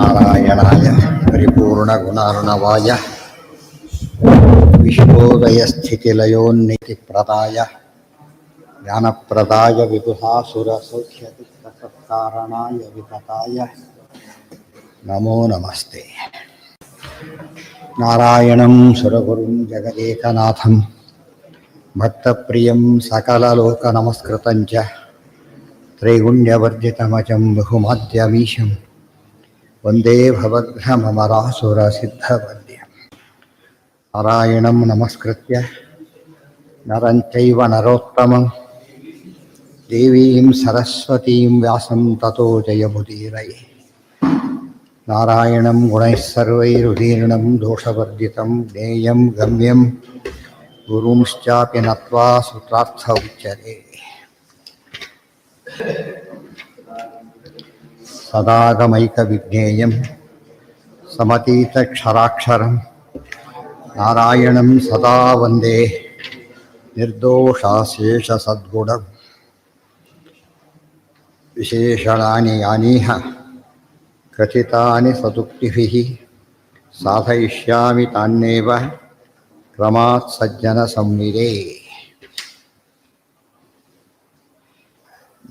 ನಾರಾಯಣಾಯ ಪರಿಪೂರ್ಣಗುಣಾರ್ಣವಾಯ ವಿಶ್ವೋದಯಸ್ಥಿತಿಲಯೋನ್ನಿತಿಪ್ರದಾಯ ಜ್ಞಾನಪ್ರದಾಯ ವಿಬುಧಾಸುರಸೌಖ್ಯದುಃಖಸತ್ಕಾರಣಾಯ ವಿತತಾಯ ನಮೋ ನಮಸ್ತೆ. ನಾರಾಯಣಂ ಸುರಗುರುಂ ಜಗದೇಕನಾಥಂ ಭಕ್ತಪ್ರಿಯಂ ಸಕಲಲೋಕನಮಸ್ಕೃತಂಚ ತ್ರೈಗುಣ್ಯವರ್ಜಿತಮಜಂ ಬಹುಮಾದ್ಯಮೀಶಂ ವಂದೇ ಭವದ್ಭ್ರಮರಾಸುರಸಿದ್ಧವದ್ಯಂ. ನಾರಾಯಣಂ ನಮಸ್ಕೃತ್ಯ ನರಂ ಚೈವ ನರೋತ್ತಮಂ ದೇವೀಂ ಸರಸ್ವತೀಂ ವ್ಯಾಸಂ ತತೋ ಜಯಮುದೀರಯೇ. ನಾರಾಯಣಂ ಗುಣೈಃ ಸರ್ವೈರುದೀರ್ಣಂ ದೋಷವರ್ಜಿತಂ ಜ್ಞೇಯಂ ಗಮ್ಯಂ ಗುರುಂಶ್ಚಾಪಿ ನತ್ವಾ ಸೂತ್ರಾರ್ಥ ಉಚ್ಯತೆ. ಸದಾಗಮೈಕವಿಜ್ಞೇಯಂ ಸಮತೀತಕ್ಷರಾಕ್ಷರಂ ನಾರಾಯಣಂ ಸದಾ ವಂದೇ ನಿರ್ದೋಷಾಶೇಷಸದ್ಗುಣಂ. ವಿಶೇಷಣಾನಿ ಯಾನೀಹ ಕಥಿತಾನಿ ಸದುಕ್ತಿಭಿಃ ಸಾಧಯಿಷ್ಯಾಮಿ ತಾನ್ಯೇವ ಕ್ರಮಾತ್ ಸಜ್ಜನ ಸಂವಿದೇ.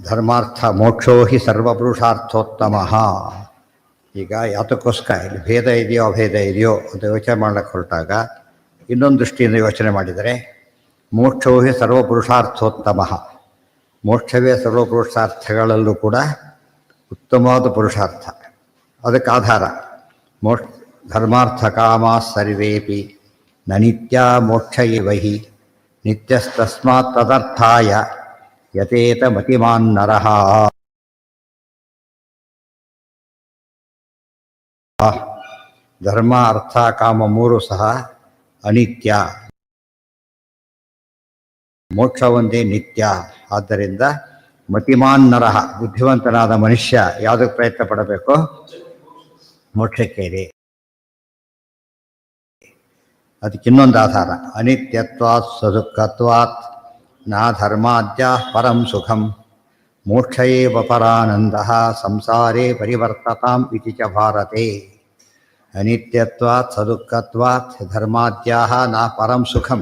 ಧರ್ಮಾರ್ಥ ಮೋಕ್ಷೋ ಹಿ ಸರ್ವಪುರುಷಾರ್ಥೋತ್ತಮಃ. ಈಗ ಯಾತಕ್ಕೋಸ್ಕರ ಇಲ್ಲಿ ಭೇದ ಇದೆಯೋ ಅಭೇದ ಇದೆಯೋ ಅಂತ ಯೋಚನೆ ಮಾಡಕ್ಕೆ ಹೊರಟಾಗ ಇನ್ನೊಂದು ದೃಷ್ಟಿಯಿಂದ ಯೋಚನೆ ಮಾಡಿದರೆ ಮೋಕ್ಷೋ ಹಿ ಸರ್ವಪುರುಷಾರ್ಥೋತ್ತಮಃ. ಮೋಕ್ಷವೇ ಸರ್ವಪುರುಷಾರ್ಥಗಳಲ್ಲೂ ಕೂಡ ಉತ್ತಮವಾದ ಪುರುಷಾರ್ಥ. ಅದಕ್ಕೆ ಆಧಾರ ಧರ್ಮಾರ್ಥ ಕಾಮ ಸರ್ವೇಪಿ ನ ನಿತ್ಯ ಮೋಕ್ಷ ಇವ ಹಿ ನಿತ್ಯಸ್ತಸ್ಮಾತ್ ತದರ್ಥಾಯ ಯತೇತ ಮತಿಮಾನ್ ನರಃ. ಧರ್ಮ ಅರ್ಥ ಕಾಮ ಮೂರು ಸಹ ಅನಿತ್ಯ, ಮೋಕ್ಷ ಒಂದೇ ನಿತ್ಯ. ಆದ್ದರಿಂದ ಮತಿಮಾನ್ ನರಃ, ಬುದ್ಧಿವಂತನಾದ ಮನುಷ್ಯ ಯಾವುದಕ್ಕೆ ಪ್ರಯತ್ನ ಪಡಬೇಕು? ಮೋಕ್ಷಕ್ಕೆ ಇದೆ. ಅದಕ್ಕೆ ಇನ್ನೊಂದು ಆಧಾರ ಅನಿತ್ಯತ್ವಾತ್ ಸದುಃಖತ್ವಾತ್ ನ ಧರ್ಮಾದ್ಯ ಪರಂ ಸುಖಂ ಮೋಕ್ಷ ಏವ ಪರಾನಂದಃ ಸಂಸಾರೇ ಪರಿವರ್ತತಾಂ ಇತಿ ಚ ಭಾರತೆ. ಅನಿತ್ಯತ್ವಾತ್ ಸದುಃಖತ್ವಾತ್ ಧರ್ಮಾದ್ಯಾಹ ನ ಪರಂ ಸುಖಂ.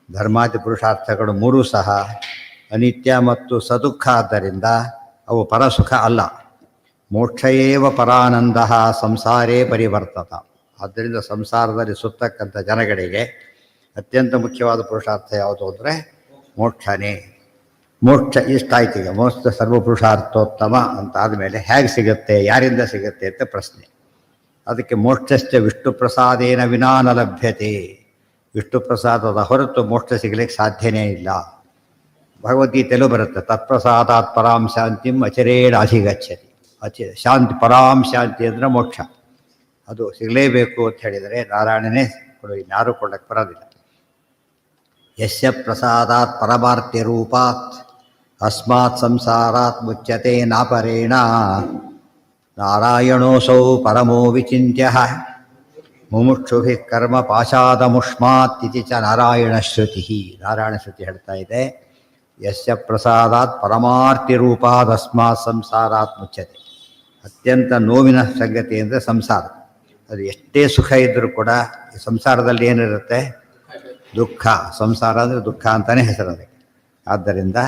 ಧರ್ಮಾದ್ಯ ಪುರುಷಾರ್ಥಗಳು ಮೂರೂ ಸಹ ಅನಿತ್ಯ ಮತ್ತು ಸದುಃಖ, ಆದ್ದರಿಂದ ಅವು ಪರಸುಖ ಅಲ್ಲ. ಮೋಕ್ಷ ಏವ ಪರಾನಂದಃ ಸಂಸಾರೇ ಪರಿವರ್ತತ. ಆದ್ದರಿಂದ ಸಂಸಾರದಲ್ಲಿ ಸುತ್ತಕ್ಕಂಥ ಜನಗಳಿಗೆ ಅತ್ಯಂತ ಮುಖ್ಯವಾದ ಪುರುಷಾರ್ಥ ಯಾವುದು ಅಂದರೆ ಮೋಕ್ಷನೇ. ಮೋಕ್ಷ ಇಷ್ಟಾಯ್ತು. ಈಗ ಮೋಕ್ಷ ಸರ್ವಪುರುಷಾರ್ಥೋತ್ತಮ ಅಂತ ಆದಮೇಲೆ ಹೇಗೆ ಸಿಗುತ್ತೆ, ಯಾರಿಂದ ಸಿಗುತ್ತೆ ಅಂತ ಪ್ರಶ್ನೆ. ಅದಕ್ಕೆ ಮೋಕ್ಷಶ್ಚ ವಿಷ್ಣು ಪ್ರಸಾದೇನ ವಿನಾ ನ ಲಭ್ಯತೆ. ವಿಷ್ಣು ಪ್ರಸಾದದ ಹೊರತು ಮೋಕ್ಷ ಸಿಗಲಿಕ್ಕೆ ಸಾಧ್ಯನೇ ಇಲ್ಲ. ಭಗವದ್ಗೀತೆಯಲ್ಲೂ ಬರುತ್ತೆ, ತತ್ಪ್ರಸಾದಾತ್ ಪರಾಂ ಶಾಂತಿಂ ಅಚಿರೇಣ ಅಧಿಗಚ್ಚತಿ. ಶಾಂತಿ, ಪರಾಂ ಶಾಂತಿ ಅಂದರೆ ಮೋಕ್ಷ. ಅದು ಸಿಗಲೇಬೇಕು ಅಂತ ಹೇಳಿದರೆ ನಾರಾಯಣನೇ ಕೊಡು, ಇನ್ಯಾರೂ ಕೊಡಕ್ಕೆ ಬರೋದಿಲ್ಲ. ಯಸ್ಯ ಪ್ರಸಾದಾತ್ ಪರಮಾರ್ಥ್ಯ ರೂಪಾತ್ ಅಸ್ಮಾತ್ ಸಂಸಾರಾತ್ ಮುಚ್ಯತೆ ನಾಪರೇಣ ನಾರಾಯಣೋಸೌ ಪರಮೋ ವಿಚಿಂತ್ಯ ಮುಮುಕ್ಷುಭಿಃ ಕರ್ಮ ಪಾಶಾದಮುಷ್ಮಾತ್ ಇತಿ ಚ ನಾರಾಯಣ ಶ್ರುತಿ. ನಾರಾಯಣ ಶ್ರುತಿ ಹೇಳ್ತಾ ಇದೆ, ಯಸ್ಯ ಪ್ರಸಾದಾತ್ ಪರಮಾರ್ಥ್ಯ ರೂಪಾತ್ ಅಸ್ಮಾತ್ ಸಂಸಾರಾತ್ ಮುಚ್ಯತೆ. ಅತ್ಯಂತ ನೋವಿನ ಸಂಗತಿ ಅಂದರೆ ಸಂಸಾರ. ಅದು ಎಷ್ಟೇ ಸುಖ ಇದ್ದರೂ ಕೂಡ ಈ ಸಂಸಾರದಲ್ಲಿ ಏನಿರುತ್ತೆ? ದುಃಖ. ಸಂಸಾರ ಅಂದರೆ ದುಃಖ ಅಂತಲೇ ಹೆಸರು ಅದಕ್ಕೆ. ಆದ್ದರಿಂದ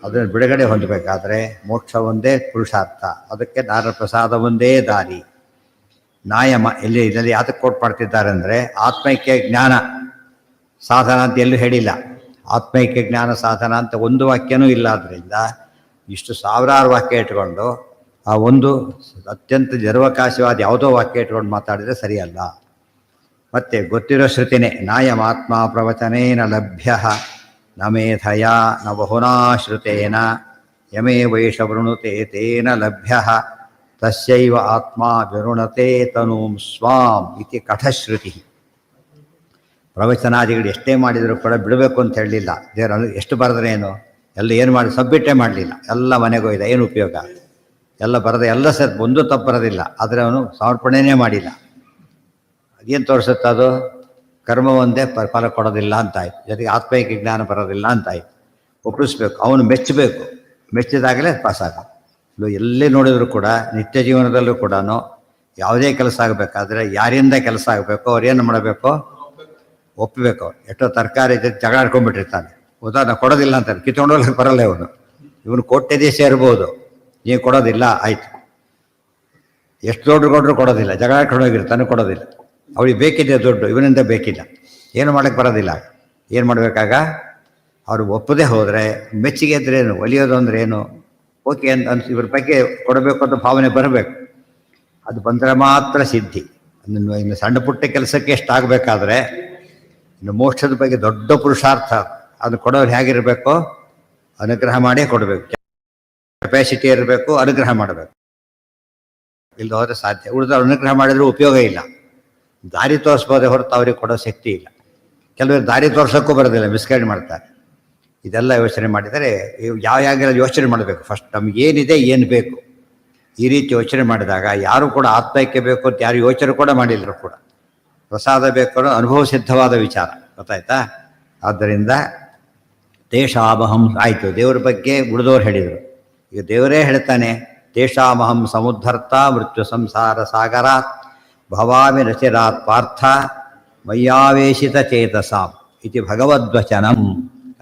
ಅದನ್ನು ಬಿಡುಗಡೆ ಹೊಂದಬೇಕಾದ್ರೆ ಮೋಕ್ಷ ಒಂದೇ ಪುರುಷಾರ್ಥ. ಅದಕ್ಕೆ ನಾರಾಯಣ ಪ್ರಸಾದ ಒಂದೇ ದಾರಿ. ನಾಯಮ ಇದರಲ್ಲಿ ಯಾತಕ್ಕೆ ಕೋಟ್ ಮಾಡ್ತಿದ್ದಾರೆ ಅಂದರೆ ಆತ್ಮೈಕ್ಯ ಜ್ಞಾನ ಸಾಧನ ಅಂತ ಎಲ್ಲೂ ಹೇಳಿಲ್ಲ. ಆತ್ಮೈಕ್ಯ ಜ್ಞಾನ ಸಾಧನ ಅಂತ ಒಂದು ವಾಕ್ಯನೂ ಇಲ್ಲ. ಆದ್ದರಿಂದ ಇಷ್ಟು ಸಾವಿರಾರು ವಾಕ್ಯ ಇಟ್ಕೊಂಡು ಆ ಒಂದು ಅತ್ಯಂತ ಜರ್ವಕಾಶವಾದ ಯಾವುದೋ ವಾಕ್ಯ ಇಟ್ಕೊಂಡು ಮಾತಾಡಿದರೆ ಸರಿಯಲ್ಲ. ಮತ್ತು ಗೊತ್ತಿರೋ ಶ್ರುತಿನೇ ನಾಯಮಾತ್ಮ ಪ್ರವಚನೇನ ಲಭ್ಯ ನ ಮೇಧಯ ನ ಬಹುನಾ ಶ್ರುತೇನ ಯಮೇ ವೈಷ ವೃಣುತೆ ತೇನ ಲಭ್ಯ ತಸ್ಯೈವ ಆತ್ಮ ವಿರುಣತೆ ತನೂಂ ಸ್ವಾಂ ಇತಿ ಕಠಶ್ರುತಿ. ಪ್ರವಚನಾದಿಗಳು ಎಷ್ಟೇ ಮಾಡಿದರೂ ಕೂಡ ಬಿಡಬೇಕು ಅಂತ ಹೇಳಲಿಲ್ಲ ದೇವರು. ಎಷ್ಟು ಬರೆದ್ರೇನು, ಎಲ್ಲ ಏನು ಮಾಡಿ ಸಬ್ಮಿಟ್ಟೇ ಮಾಡಲಿಲ್ಲ, ಎಲ್ಲ ಮನೆಗೋಯ್ದ. ಏನು ಉಪಯೋಗ? ಎಲ್ಲ ಬರೆದ ಎಲ್ಲ ಒಂದು ತಪ್ಪು ಬರೋದಿಲ್ಲ, ಆದರೆ ಅವನು ಸಮರ್ಪಣೆಯೇ ಮಾಡಿಲ್ಲ. ಅದೇನು ತೋರಿಸುತ್ತೆ? ಅದು ಕರ್ಮ ಒಂದೇ ಫಲ ಕೊಡೋದಿಲ್ಲ ಅಂತಾಯ್ತು, ಜೊತೆಗೆ ಆತ್ಮೈಕ್ಯ ಜ್ಞಾನ ಬರೋದಿಲ್ಲ ಅಂತಾಯ್ತು. ಒಪ್ಪಿಸ್ಬೇಕು, ಅವನು ಮೆಚ್ಚಬೇಕು. ಮೆಚ್ಚಿದಾಗಲೇ ಪಾಸಾಗ. ಎಲ್ಲೇ ನೋಡಿದರೂ ಕೂಡ ನಿತ್ಯ ಜೀವನದಲ್ಲೂ ಕೂಡ ಯಾವುದೇ ಕೆಲಸ ಆಗಬೇಕಾದ್ರೆ ಯಾರಿಂದ ಕೆಲಸ ಆಗಬೇಕೋ ಅವ್ರೇನು ಮಾಡಬೇಕು, ಒಪ್ಪಬೇಕು. ಎಷ್ಟೋ ತರಕಾರಿ ಜಗಳ ಆಡ್ಕೊಂಡ್ಬಿಟ್ಟಿರ್ತಾನೆ, ಉದಾಹರಣೆ ಕೊಡೋದಿಲ್ಲ ಅಂತಾನೆ, ಕಿತ್ಕೊಂಡೋಗ್ಲಿಕ್ಕೆ ಬರಲ್ಲ ಇವನು ಕೋಟ್ಯದೇ ಸೇರ್ಬೋದು, ನೀವು ಕೊಡೋದಿಲ್ಲ ಆಯ್ತು. ಎಷ್ಟು ದುಡ್ಡು ಕೊಟ್ಟರು ಕೊಡೋದಿಲ್ಲ, ಜಗಳ ಆಡ್ಕೊಂಡೋಗಿರ್ತಾನೆ, ಕೊಡೋದಿಲ್ಲ. ಅವಳಿಗೆ ಬೇಕಿದೆ ದುಡ್ಡು, ಇವನಿಂದ ಬೇಕಿಲ್ಲ, ಏನು ಮಾಡೋಕ್ಕೆ ಬರೋದಿಲ್ಲ. ಏನು ಮಾಡಬೇಕಾಗ ಅವರು ಒಪ್ಪದೇ ಹೋದರೆ ಮೆಚ್ಚುಗೆ ಅಂದ್ರೇನು, ಒಲಿಯೋದು ಅಂದ್ರೇನು, ಓಕೆ ಅಂತ ಇವ್ರ ಬಗ್ಗೆ ಕೊಡಬೇಕು ಅಂತ ಭಾವನೆ ಬರಬೇಕು. ಅದು ಬಂದರೆ ಮಾತ್ರ ಸಿದ್ಧಿ. ಇನ್ನು ಸಣ್ಣ ಪುಟ್ಟ ಕೆಲಸಕ್ಕೆ ಎಷ್ಟಾಗಬೇಕಾದ್ರೆ ಇನ್ನು ಮೋಕ್ಷದ ಬಗ್ಗೆ ದೊಡ್ಡ ಪುರುಷಾರ್ಥ. ಅದು ಕೊಡೋರು ಹೇಗಿರಬೇಕು, ಅನುಗ್ರಹ ಮಾಡೇ ಕೊಡಬೇಕು, ಕೆಪಾಸಿಟಿ ಇರಬೇಕು, ಅನುಗ್ರಹ ಮಾಡಬೇಕು. ಇಲ್ಲದ ಹೋದರೆ ಸಾಧ್ಯ. ಉಳಿದವ್ರು ಅನುಗ್ರಹ ಮಾಡಿದ್ರೂ ಉಪಯೋಗ ಇಲ್ಲ, ದಾರಿ ತೋರಿಸ್ಬೋದೇ ಹೊರತು ಅವ್ರಿಗೆ ಕೊಡೋ ಶಕ್ತಿ ಇಲ್ಲ. ಕೆಲವರು ದಾರಿ ತೋರ್ಸೋಕ್ಕೂ ಬರೋದಿಲ್ಲ, ಮಿಸ್ಗೈಡ್ ಮಾಡ್ತಾರೆ. ಇದೆಲ್ಲ ಯೋಚನೆ ಮಾಡಿದರೆ ಯಾವ ಯೋಚನೆ ಮಾಡಬೇಕು. ಫಸ್ಟ್ ನಮಗೇನಿದೆ, ಏನು ಬೇಕು, ಈ ರೀತಿ ಯೋಚನೆ ಮಾಡಿದಾಗ ಯಾರು ಕೂಡ ಆತ್ಮೈಕ್ಯ ಬೇಕು ಅಂತ ಯಾರು ಯೋಚನೆ ಕೂಡ ಮಾಡಿಲ್ಲರು ಕೂಡ ಪ್ರಸಾದ ಬೇಕು ಅನ್ನೋ ಅನುಭವ ಸಿದ್ಧವಾದ ವಿಚಾರ, ಗೊತ್ತಾಯ್ತಾ? ಆದ್ದರಿಂದ ತೇಷಾಮಹಂ ಆಯಿತು. ದೇವರ ಬಗ್ಗೆ ಉಳಿದವರು ಹೇಳಿದರು. ಈಗ ದೇವರೇ ಹೇಳ್ತಾನೆ, ತೇಷಾಮಹಂ ಸಮುದ್ಧರ್ತ ಮೃತ್ಯು ಸಂಸಾರ ಸಾಗರಾತ್ ಭವಾಮಿ ರಚಿರಾತ್ ಪಾರ್ಥ ಮಯ್ಯಾವೇಶಿತ ಚೇತಸಾಂ ಇತಿ ಭಗವದ್ವಚನಂ.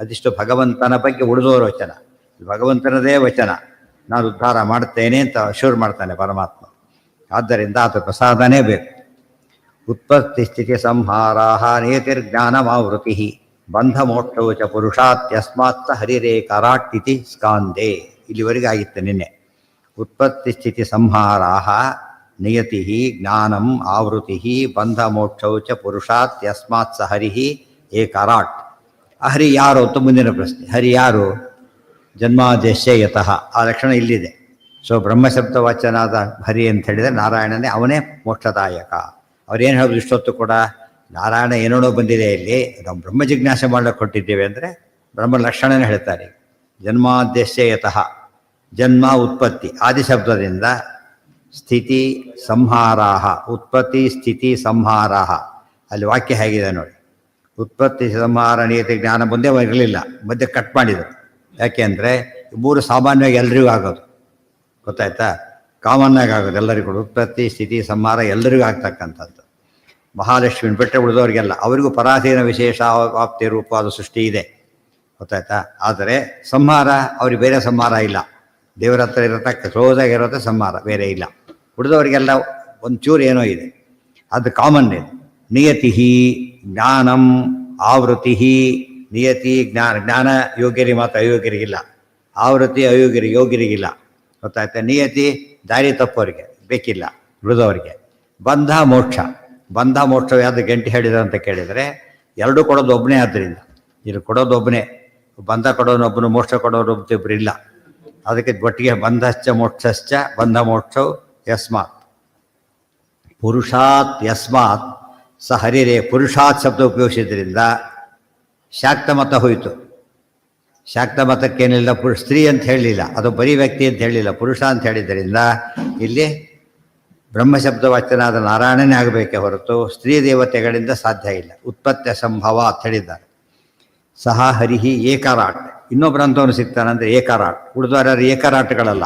ಅದಿಷ್ಟು ಭಗವಂತನ ಬಗ್ಗೆ ಉಳಿದೋರ ವಚನ, ಭಗವಂತನದೇ ವಚನ. ನಾನು ಉದ್ಧಾರ ಮಾಡ್ತೇನೆ ಅಂತ ಅಶ್ಯೂರ್ ಮಾಡ್ತಾನೆ ಪರಮಾತ್ಮ. ಆದ್ದರಿಂದ ಆತ ಪ್ರಸಾದನೇ ಬೇಕು. ಉತ್ಪತ್ತಿ ಸ್ಥಿತಿ ಸಂಹಾರಾಹ ನೇತಿರ್ಜ್ಞಾನಮಾವೃತಿ ಬಂಧ ಮೋಕ್ಷೌ ಚ ಪುರುಷಾತ್ಯಸ್ಮಾತ್ ಹರಿರೇಕರಾಟ್ ಇತಿ ಸ್ಕಾಂದೇ. ಇಲ್ಲಿವರೆಗೆ ಆಗಿತ್ತು ನಿನ್ನೆ. ಉತ್ಪತ್ತಿ ಸ್ಥಿತಿ ಸಂಹಾರಾಹ ನಿಯತಿ ಜ್ಞಾನಂ ಆವೃತಿ ಬಂಧ ಮೋಕ್ಷೌ ಚ ಪುರುಷಾತ್ ಯಸ್ಮಾತ್ ಸ ಹರಿ ಏಕರಾಟ್. ಹರಿ ಯಾರು ಅಂತ ಮುಂದಿನ ಪ್ರಶ್ನೆ. ಹರಿ ಯಾರು? ಜನ್ಮಾದೇಶ್ಯ ಯತಃ, ಆ ಲಕ್ಷಣ ಇಲ್ಲಿದೆ. ಸೊ ಬ್ರಹ್ಮಶಬ್ದ ವಾಚನಾದ ಹರಿ ಅಂತ ಹೇಳಿದರೆ ನಾರಾಯಣನೇ, ಅವನೇ ಮೋಕ್ಷದಾಯಕ. ಅವ್ರೇನು ಹೇಳೋದು ಇಷ್ಟೊತ್ತು ಕೂಡ, ನಾರಾಯಣ ಏನೇನೋ ಬಂದಿದೆ, ಇಲ್ಲಿ ನಾವು ಬ್ರಹ್ಮ ಜಿಜ್ಞಾಸೆ ಮಾಡಲಿಕ್ಕೆ ಕೊಟ್ಟಿದ್ದೇವೆ ಅಂದರೆ ಬ್ರಹ್ಮ ಲಕ್ಷಣನೇ ಹೇಳ್ತಾರೆ. ಜನ್ಮಾದೇಶ್ಯ ಯತಃ, ಜನ್ಮ ಉತ್ಪತ್ತಿ ಆದಿಶಬ್ದದಿಂದ, ಸ್ಥಿತಿ ಸಂಹಾರಾಹ, ಉತ್ಪತ್ತಿ ಸ್ಥಿತಿ ಸಂಹಾರಾಹ. ಅಲ್ಲಿ ವಾಕ್ಯ ಹೇಗಿದೆ ನೋಡಿ. ಉತ್ಪತ್ತಿ ಸಂಹಾರ ನಿಯತಿ ಜ್ಞಾನ ಮುಂದೆ ಇರಲಿಲ್ಲ, ಮಧ್ಯೆ ಕಟ್ ಮಾಡಿದರು. ಯಾಕೆ ಅಂದರೆ ಮೂರು ಸಾಮಾನ್ಯವಾಗಿ ಎಲ್ರಿಗೂ ಆಗೋದು, ಗೊತ್ತಾಯ್ತಾ? ಕಾಮನ್ನಾಗಿ ಆಗೋದು ಎಲ್ಲರಿಗೂ. ಉತ್ಪತ್ತಿ ಸ್ಥಿತಿ ಸಂಹಾರ ಎಲ್ಲರಿಗೂ ಆಗ್ತಕ್ಕಂಥದ್ದು. ಮಹಾಲಕ್ಷ್ಮಿನ ಬಿಟ್ಟರೆ ಉಳಿದವರಿಗೆಲ್ಲ, ಅವರಿಗೂ ಪರಾಧೀನ ವಿಶೇಷ ವಾಪ್ತಿ ರೂಪವಾದ ಸೃಷ್ಟಿ ಇದೆ, ಗೊತ್ತಾಯ್ತಾ? ಆದರೆ ಸಂಹಾರ ಅವ್ರಿಗೆ ಬೇರೆ ಸಂಹಾರ ಇಲ್ಲ. ದೇವರ ಹತ್ರ ಇರತಕ್ಕ ಕ್ಲೋಸಾಗಿರೋದೇ ಸಂಹಾರ, ಬೇರೆ ಇಲ್ಲ. ಉಳಿದವರಿಗೆಲ್ಲ ಒಂಚೂರು ಏನೋ ಇದೆ, ಅದು ಕಾಮನ್ ಇದೆ. ನಿಯತಿ ಜ್ಞಾನಂ ಆವೃತಿ. ನಿಯತಿ ಜ್ಞಾನ ಯೋಗ್ಯರಿಗೆ ಮಾತ್ರ, ಅಯೋಗ್ಯರಿಗಿಲ್ಲ. ಆವೃತ್ತಿ ಯೋಗ್ಯರಿಗಿಲ್ಲ, ಗೊತ್ತಾಯ್ತಾ? ನಿಯತಿ ದಾರಿ ತಪ್ಪೋರಿಗೆ ಬೇಕಿಲ್ಲ, ಉಳಿದವರಿಗೆ. ಬಂಧ ಮೋಕ್ಷ. ಬಂಧ ಮೋಕ್ಷ ಯಾವುದು ಗಂಟೆ ಹೇಳಿದ ಅಂತ ಕೇಳಿದರೆ, ಎರಡೂ ಕೊಡೋದು ಒಬ್ಬನೇ. ಆದ್ದರಿಂದ ಇಲ್ಲಿ ಕೊಡೋದು ಒಬ್ಬನೇ, ಬಂಧ ಕೊಡೋನೊಬ್ಬನು, ಮೋಕ್ಷ ಕೊಡೋನೊಬ್ಬರು ಇಲ್ಲ. ಅದಕ್ಕೆ ಒಟ್ಟಿಗೆ ಬಂಧಶ್ಚ ಮೋಕ್ಷಶ್ಚ ಬಂಧ ಮೋಕ್ಷವು ಯಸ್ಮಾತ್ ಪುರುಷಾತ್ ಯಸ್ಮಾತ್ ಸ ಹರಿರೇ. ಪುರುಷಾತ್ ಶಬ್ದ ಉಪಯೋಗಿಸಿದ್ರಿಂದ ಶಾಕ್ತ ಮತ ಹೋಯಿತು. ಶಾಕ್ತ ಮತಕ್ಕೇನಿಲ್ಲ, ಸ್ತ್ರೀ ಅಂತ ಹೇಳಲಿಲ್ಲ, ಅದು ಬರೀ ವ್ಯಕ್ತಿ ಅಂತ ಹೇಳಲಿಲ್ಲ, ಪುರುಷ ಅಂತ ಹೇಳಿದ್ದರಿಂದ ಇಲ್ಲಿ ಬ್ರಹ್ಮಶಬ್ದ ವಾಚನಾದ ನಾರಾಯಣನೇ ಆಗಬೇಕೇ ಹೊರತು ಸ್ತ್ರೀ ದೇವತೆಗಳಿಂದ ಸಾಧ್ಯ ಇಲ್ಲ. ಉತ್ಪತ್ತಿ ಸಂಭವ ಅಂತ ಹೇಳಿದ್ದಾರೆ. ಸಹ ಹರಿಹಿ ಏಕರಾಟ್. ಇನ್ನೊಬ್ಬರು ಅಂಥವನು ಸಿಗ್ತಾನಂದರೆ ಏಕರಾಟ್. ಉಳಿದವರ ಏಕರಾಟ್ಗಳಲ್ಲ,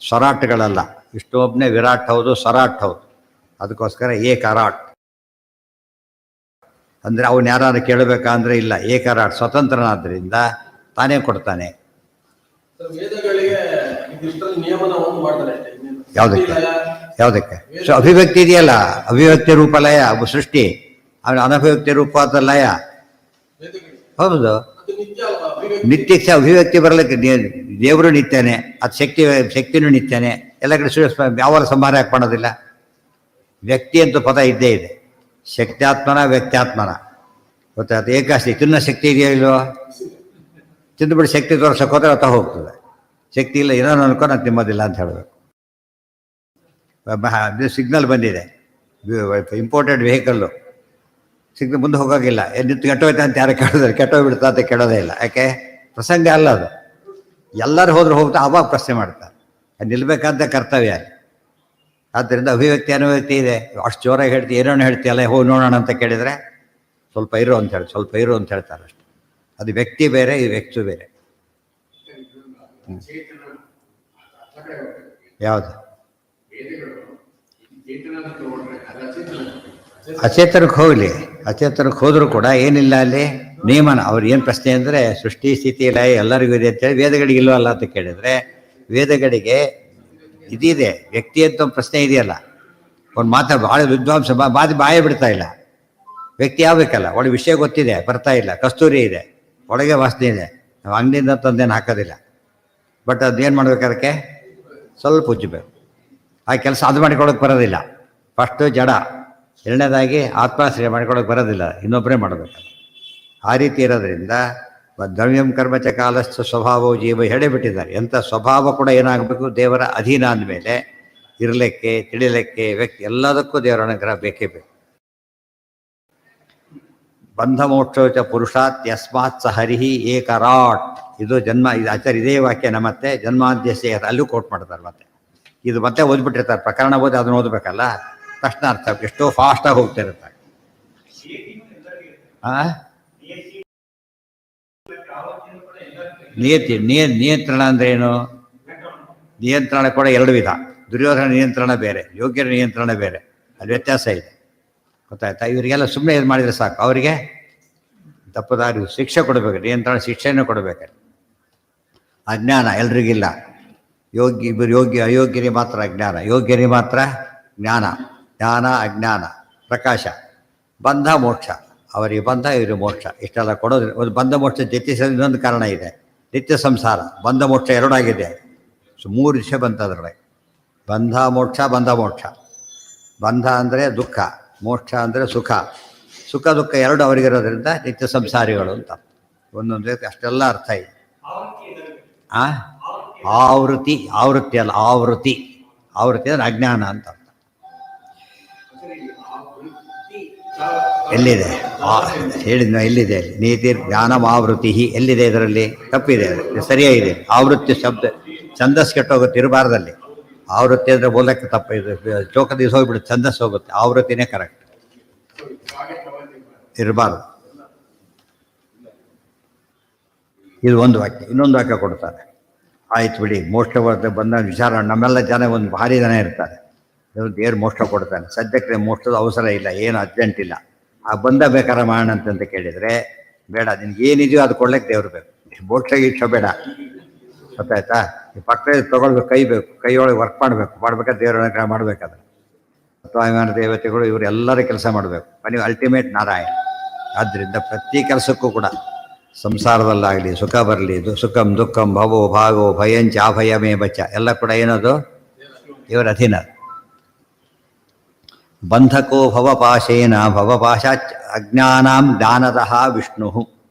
ಸ್ವರಾಟ್ಗಳಲ್ಲ. ವಿಷ್ಣುವೊಬ್ಬನೇ ವಿರಾಟ್ ಹೌದು, ಸ್ವರಾಟ್ ಹೌದು. ಅದಕ್ಕೋಸ್ಕರ ಏಕರಾಟ್ ಅಂದರೆ ಅವನು ಯಾರು ಕೇಳಬೇಕಂದ್ರೆ ಇಲ್ಲ, ಏಕರಾಟ್ ಸ್ವತಂತ್ರನಾದ್ದರಿಂದ ತಾನೇ ಕೊಡ್ತಾನೆ. ಯಾವುದಕ್ಕೆ? ಸೊ ಅಭಿವ್ಯಕ್ತಿ ಇದೆಯಲ್ಲ, ಅಭಿವ್ಯಕ್ತಿ ರೂಪ ಲಯ ಸೃಷ್ಟಿ, ಅವನ ಅನಭಿವ್ಯಕ್ತಿ ರೂಪವಾದ ಲಯ. ಹೌದು, ನಿತ್ಯಕ್ಕೆ ಅಭಿವ್ಯಕ್ತಿ ಬರಲಿಕ್ಕೆ ದೇವರು ನಿತ್ಯನೇ, ಅದು ಶಕ್ತಿನೂ ನಿತ್ಯನೇ. ಎಲ್ಲ ಕಡೆ ಯಾವ ಸಂಹಾರ ಯಾಕೆ ಮಾಡೋದಿಲ್ಲ? ವ್ಯಕ್ತಿ ಅಂತ ಪದ ಇದ್ದೇ ಇದೆ, ಶಕ್ತ್ಯಾತ್ಮನ ವ್ಯಕ್ತ್ಯಾತ್ಮನ, ಗೊತ್ತಾಯ್ತು? ಏಕಾಸ್ತಿ ತಿನ್ನೋ ಶಕ್ತಿ ಇದೆಯೋ ಇಲ್ವೋ? ತಿಂದುಬಿಟ್ಟು ಶಕ್ತಿ ತೋರ್ಸೋಕೆ ಹೋದ್ರೆ ಅತ್ತ ಹೋಗ್ತದೆ. ಶಕ್ತಿ ಇಲ್ಲ, ಏನೋ ಅನ್ಕೊಂಡು ಅದು ತಿನ್ನೋದಿಲ್ಲ ಅಂತ ಹೇಳಬೇಕು. ಸಿಗ್ನಲ್ ಬಂದಿದೆ, ಇಂಪೋರ್ಟೆಡ್ ವೆಹಿಕಲ್ಲು ಸಿಗ್ನಲ್ ಮುಂದೆ ಹೋಗೋಗಿಲ್ಲ, ನಿಂತು ಕೆಟ್ಟೋಯ್ತಾ ಅಂತ ಯಾರು ಕೇಳಿದ್ರೆ ಕೆಟ್ಟೋಗ್ಬಿಡ್ತಾ ಅಂತ ಕೇಳೋದೇ ಇಲ್ಲ. ಯಾಕೆ? ಪ್ರಸಂಗ ಅಲ್ಲ ಅದು. ಎಲ್ಲರೂ ಹೋದ್ರೆ ಹೋಗ್ತಾ ಅವಾಗ ಪ್ರಶ್ನೆ ಮಾಡ್ತಾರೆ. ಅದು ನಿಲ್ಬೇಕಂತ ಕರ್ತವ್ಯ. ಆದ್ದರಿಂದ ಅಭಿವ್ಯಕ್ತಿ ಅನುವ್ಯಕ್ತಿ ಇದೆ. ಅಷ್ಟು ಜೋರಾಗಿ ಹೇಳ್ತೀವಿ, ಏನೋ ಹೇಳ್ತೀಯಲ್ಲ, ಹೋಗಿ ನೋಡೋಣ ಅಂತ ಕೇಳಿದರೆ ಸ್ವಲ್ಪ ಇರು ಅಂತ ಹೇಳಿ, ಸ್ವಲ್ಪ ಇರು ಅಂತ ಹೇಳ್ತಾರೆ ಅಷ್ಟೆ. ಅದು ವ್ಯಕ್ತಿ ಬೇರೆ, ಈ ವ್ಯಕ್ತಿ ಬೇರೆ. ಯಾವುದು? ಅಚೇತನಕ್ಕೆ ಹೋಗಲಿ, ಅಚೇತನಕ್ಕೆ ಹೋದರೂ ಕೂಡ ಏನಿಲ್ಲ ಅಲ್ಲಿ ನಿಯಮನ. ಅವ್ರು ಏನು ಪ್ರಶ್ನೆ ಅಂದರೆ ಸೃಷ್ಟಿ ಸ್ಥಿತಿ ಲಯ ಎಲ್ಲರಿಗೂ ಇದೆ ಅಂತೇಳಿ ವೇದಗಳಿಗೆ ಇಲ್ವಲ್ಲ ಅಂತ ಕೇಳಿದರೆ, ವೇದಗಳಿಗೆ ಇದಿದೆ, ವ್ಯಕ್ತಿ ಅಂತ ಒಂದು ಪ್ರಶ್ನೆ ಇದೆಯಲ್ಲ. ಒಂದು ಭಾಳ ವಿದ್ವಾಂಸ ಬಾಯಿ ಬಿಡ್ತಾ ಇಲ್ಲ, ವ್ಯಕ್ತಿ ಆಗಬೇಕಲ್ಲ, ಒಳಗೆ ವಿಷಯ ಗೊತ್ತಿದೆ ಬರ್ತಾ ಇಲ್ಲ, ಕಸ್ತೂರಿ ಇದೆ ಒಳಗೆ ವಾಸನೆ ಇದೆ, ನಾವು ಅಂಗಡಿಯಿಂದ ತಂದೇನು ಹಾಕೋದಿಲ್ಲ. ಬಟ್ ಅದೇನು ಮಾಡ್ಬೇಕು, ಅದಕ್ಕೆ ಸ್ವಲ್ಪ ಉಜ್ಜಬೇಕು. ಆ ಕೆಲಸ ಅದು ಮಾಡಿಕೊಡೋಕೆ ಬರೋದಿಲ್ಲ. ಫಸ್ಟು ಜಡ, ಎರಡನೇದಾಗಿ ಆತ್ಮಾಶ್ರಯ ಮಾಡಿಕೊಡೋಕೆ ಬರೋದಿಲ್ಲ, ಇನ್ನೊಬ್ಬರೇ ಮಾಡಬೇಕಲ್ಲ. ಆ ರೀತಿ ಇರೋದ್ರಿಂದ ದ್ರವ್ಯಂ ಕರ್ಮಚ ಕಾಲಸ್ಥ ಸ್ವಭಾವವು ಜೀವ ಹೇಳಿಬಿಟ್ಟಿದ್ದಾರೆ. ಎಂಥ ಸ್ವಭಾವ ಕೂಡ ಏನಾಗಬೇಕು, ದೇವರ ಅಧೀನ ಅಂದಮೇಲೆ ಇರಲಿಕ್ಕೆ ತಿಳಿಲಿಕ್ಕೆ ವ್ಯಕ್ತಿ ಎಲ್ಲದಕ್ಕೂ ದೇವರ ಅನುಗ್ರಹ ಬೇಕೇ ಬೇಕು. ಬಂಧ ಮೋಕ್ಷೋಚ ಪುರುಷಾತ್ ಯಸ್ಮಾತ್ ಸ ಹರಿಹಿ ಏಕರಾಟ್. ಇದು ಜನ್ಮ, ಇದು ಆಚಾರ್ಯ ಇದೇ ವಾಕ್ಯನ ಮತ್ತೆ ಜನ್ಮಾದ್ಯಸ್ಯ ಅಲ್ಲೂ ಕೋಟ್ ಮಾಡ್ತಾರೆ. ಮತ್ತೆ ಇದು ಮತ್ತೆ ಓದ್ಬಿಟ್ಟಿರ್ತಾರೆ, ಪ್ರಕರಣ ಓದಿ ಅದನ್ನು ಓದಬೇಕಲ್ಲ, ತಕ್ಷಣ ಅರ್ಥ ಎಷ್ಟೋ ಫಾಸ್ಟಾಗಿ ಹೋಗ್ತಿರ್ತಾರೆ. ನಿಯಂತ್ರಣ ಅಂದ್ರೆ ಏನು? ನಿಯಂತ್ರಣ ಕೂಡ ಎರಡು ವಿಧ. ದುರ್ಯೋಧನ ನಿಯಂತ್ರಣ ಬೇರೆ, ಯೋಗ್ಯರ ನಿಯಂತ್ರಣ ಬೇರೆ, ಅಲ್ಲಿ ವ್ಯತ್ಯಾಸ ಇದೆ. ಗೊತ್ತಾಯ್ತಾ? ಇವರಿಗೆಲ್ಲ ಸುಮ್ಮನೆ ಇದು ಮಾಡಿದರೆ ಸಾಕು, ಅವರಿಗೆ ತಪ್ಪದಾರಿ ಶಿಕ್ಷೆ ಕೊಡಬೇಕು, ನಿಯಂತ್ರಣ ಶಿಕ್ಷೆಯನ್ನು ಕೊಡಬೇಕು. ಅಜ್ಞಾನ ಎಲ್ರಿಗಿಲ್ಲ. ಅಯೋಗ್ಯರಿಗೆ ಮಾತ್ರ ಅಜ್ಞಾನ, ಯೋಗ್ಯರಿಗೆ ಮಾತ್ರ ಜ್ಞಾನ. ಜ್ಞಾನ ಅಜ್ಞಾನ ಪ್ರಕಾಶ. ಬಂಧ ಮೋಕ್ಷ, ಅವರಿಗೆ ಬಂಧ ಇವರಿಗೆ ಮೋಕ್ಷ. ಇಷ್ಟೆಲ್ಲ ಕೊಡೋದು ಒಂದು ಬಂಧ ಮೋಕ್ಷ ಜೊತೆಸಲು ಇನ್ನೊಂದು ಕಾರಣ ಇದೆ, ನಿತ್ಯ ಸಂಸಾರ. ಬಂಧ ಮೋಕ್ಷ ಎರಡಾಗಿದೆ, 3 ವಿಷಯ ಬಂತ ಅದರೊಳಗೆ. ಬಂಧ ಮೋಕ್ಷ, ಬಂಧ ಮೋಕ್ಷ. ಬಂಧ ಅಂದರೆ ದುಃಖ, ಮೋಕ್ಷ ಅಂದರೆ ಸುಖ. ಸುಖ ದುಃಖ ಎರಡು ಅವರಿಗಿರೋದ್ರಿಂದ ನಿತ್ಯ ಸಂಸಾರಿಗಳು ಅಂತ. ಒಂದೊಂದು ಅಷ್ಟೆಲ್ಲ ಅರ್ಥ ಇದೆ. ಆವೃತ್ತಿ, ಆವೃತ್ತಿ ಅಲ್ಲ ಆವೃತ್ತಿ. ಆವೃತ್ತಿ ಅಂದರೆ ಅಜ್ಞಾನ ಅಂತ ಅರ್ಥ. ಎಲ್ಲಿದೆ ಹೇಳಿದ್ನ? ಎಲ್ಲಿದೆ? ನೀತಿ ಜ್ಞಾನಂ ಆವೃತ್ತಿ ಎಲ್ಲಿದೆ? ಇದರಲ್ಲಿ ತಪ್ಪಿದೆ, ಸರಿಯಾಗಿದೆ. ಆವೃತ್ತಿ ಶಬ್ದ ಛಂದಸ್ ಕೆಟ್ಟೋಗುತ್ತೆ, ಇರಬಾರ್ದಲ್ಲಿ. ಆವೃತ್ತಿ ಅಂದರೆ ಬೋಲಕ್ಕೆ ತಪ್ಪ, ಇದು ಚೌಕ ದಿವಸ ಹೋಗ್ಬಿಡುತ್ತೆ, ಛಂದಸ್ ಹೋಗುತ್ತೆ. ಆವೃತ್ತಿನೇ ಕರೆಕ್ಟ್, ಇರಬಾರ್ದು. ಇದು ಒಂದು ವಾಕ್ಯ. ಇನ್ನೊಂದು ವಾಕ್ಯ ಕೊಡ್ತಾರೆ, ಆಯ್ತು ಬಿಡಿ ಮೋಕ್ಷ ಬಂದ ವಿಚಾರ. ನಮ್ಮೆಲ್ಲ ಜನ ಒಂದು ಭಾರಿ ಜನ ಇರ್ತಾರೆ, ದೇವ್ರು ಮೋಕ್ಷ ಕೊಡ್ತಾನೆ, ಸದ್ಯಕ್ಕೆ ಮೋಕ್ಷದ ಅವಸರ ಇಲ್ಲ, ಏನು ಅರ್ಜೆಂಟ್ ಇಲ್ಲ, ಆ ಬಂದ ಬೇಕಾದ್ರೆ ಮಾಡೋಣ ಅಂತಂತ ಕೇಳಿದರೆ ಬೇಡ. ನಿನ್ಗೆ ಏನಿದೆಯೋ ಅದು ಕೊಡ್ಲಿಕ್ಕೆ ದೇವ್ರು ಬೇಕು, ಮೋಕ್ಷ ಗೀಕ್ಷ ಬೇಡ. ಗೊತ್ತಾಯ್ತಾ? ಈ ಪಕ್ಕದಲ್ಲಿ ತೊಗೊಳ್ಬೇಕು, ಕೈ ಬೇಕು, ಕೈಯೊಳಗೆ ವರ್ಕ್ ಮಾಡ್ಬೇಕಾದ್ರೆ ದೇವರ ಅನುಗ್ರಹ ಮಾಡಬೇಕಾದ್ರೆ. ಸ್ವಾಭಿಮಾನ ದೇವತೆಗಳು ಇವರು ಎಲ್ಲರ ಕೆಲಸ ಮಾಡಬೇಕು. ನೀವು ಅಲ್ಟಿಮೇಟ್ ನಾರಾಯಣ. ಆದ್ದರಿಂದ ಪ್ರತಿ ಕೆಲಸಕ್ಕೂ ಕೂಡ ಸಂಸಾರದಲ್ಲಾಗಲಿ ಸುಖ ಬರಲಿ, ಸುಖಂ ದುಃಖಂ ಭವೋ ಭಾಗೋ ಭಯಂಚ ಅಭಯಮೇ ಬಚ್ಚ, ಎಲ್ಲ ಕೂಡ ಏನದು ಇವರ ಅಧೀನ. ಬಂಧಕೋ ಭವಪಾಶೇನ ಭವಪಾಶಾಚ್ ಅಜ್ಞಾನಾಂ ಜ್ಞಾನದಃ ವಿಷ್ಣು.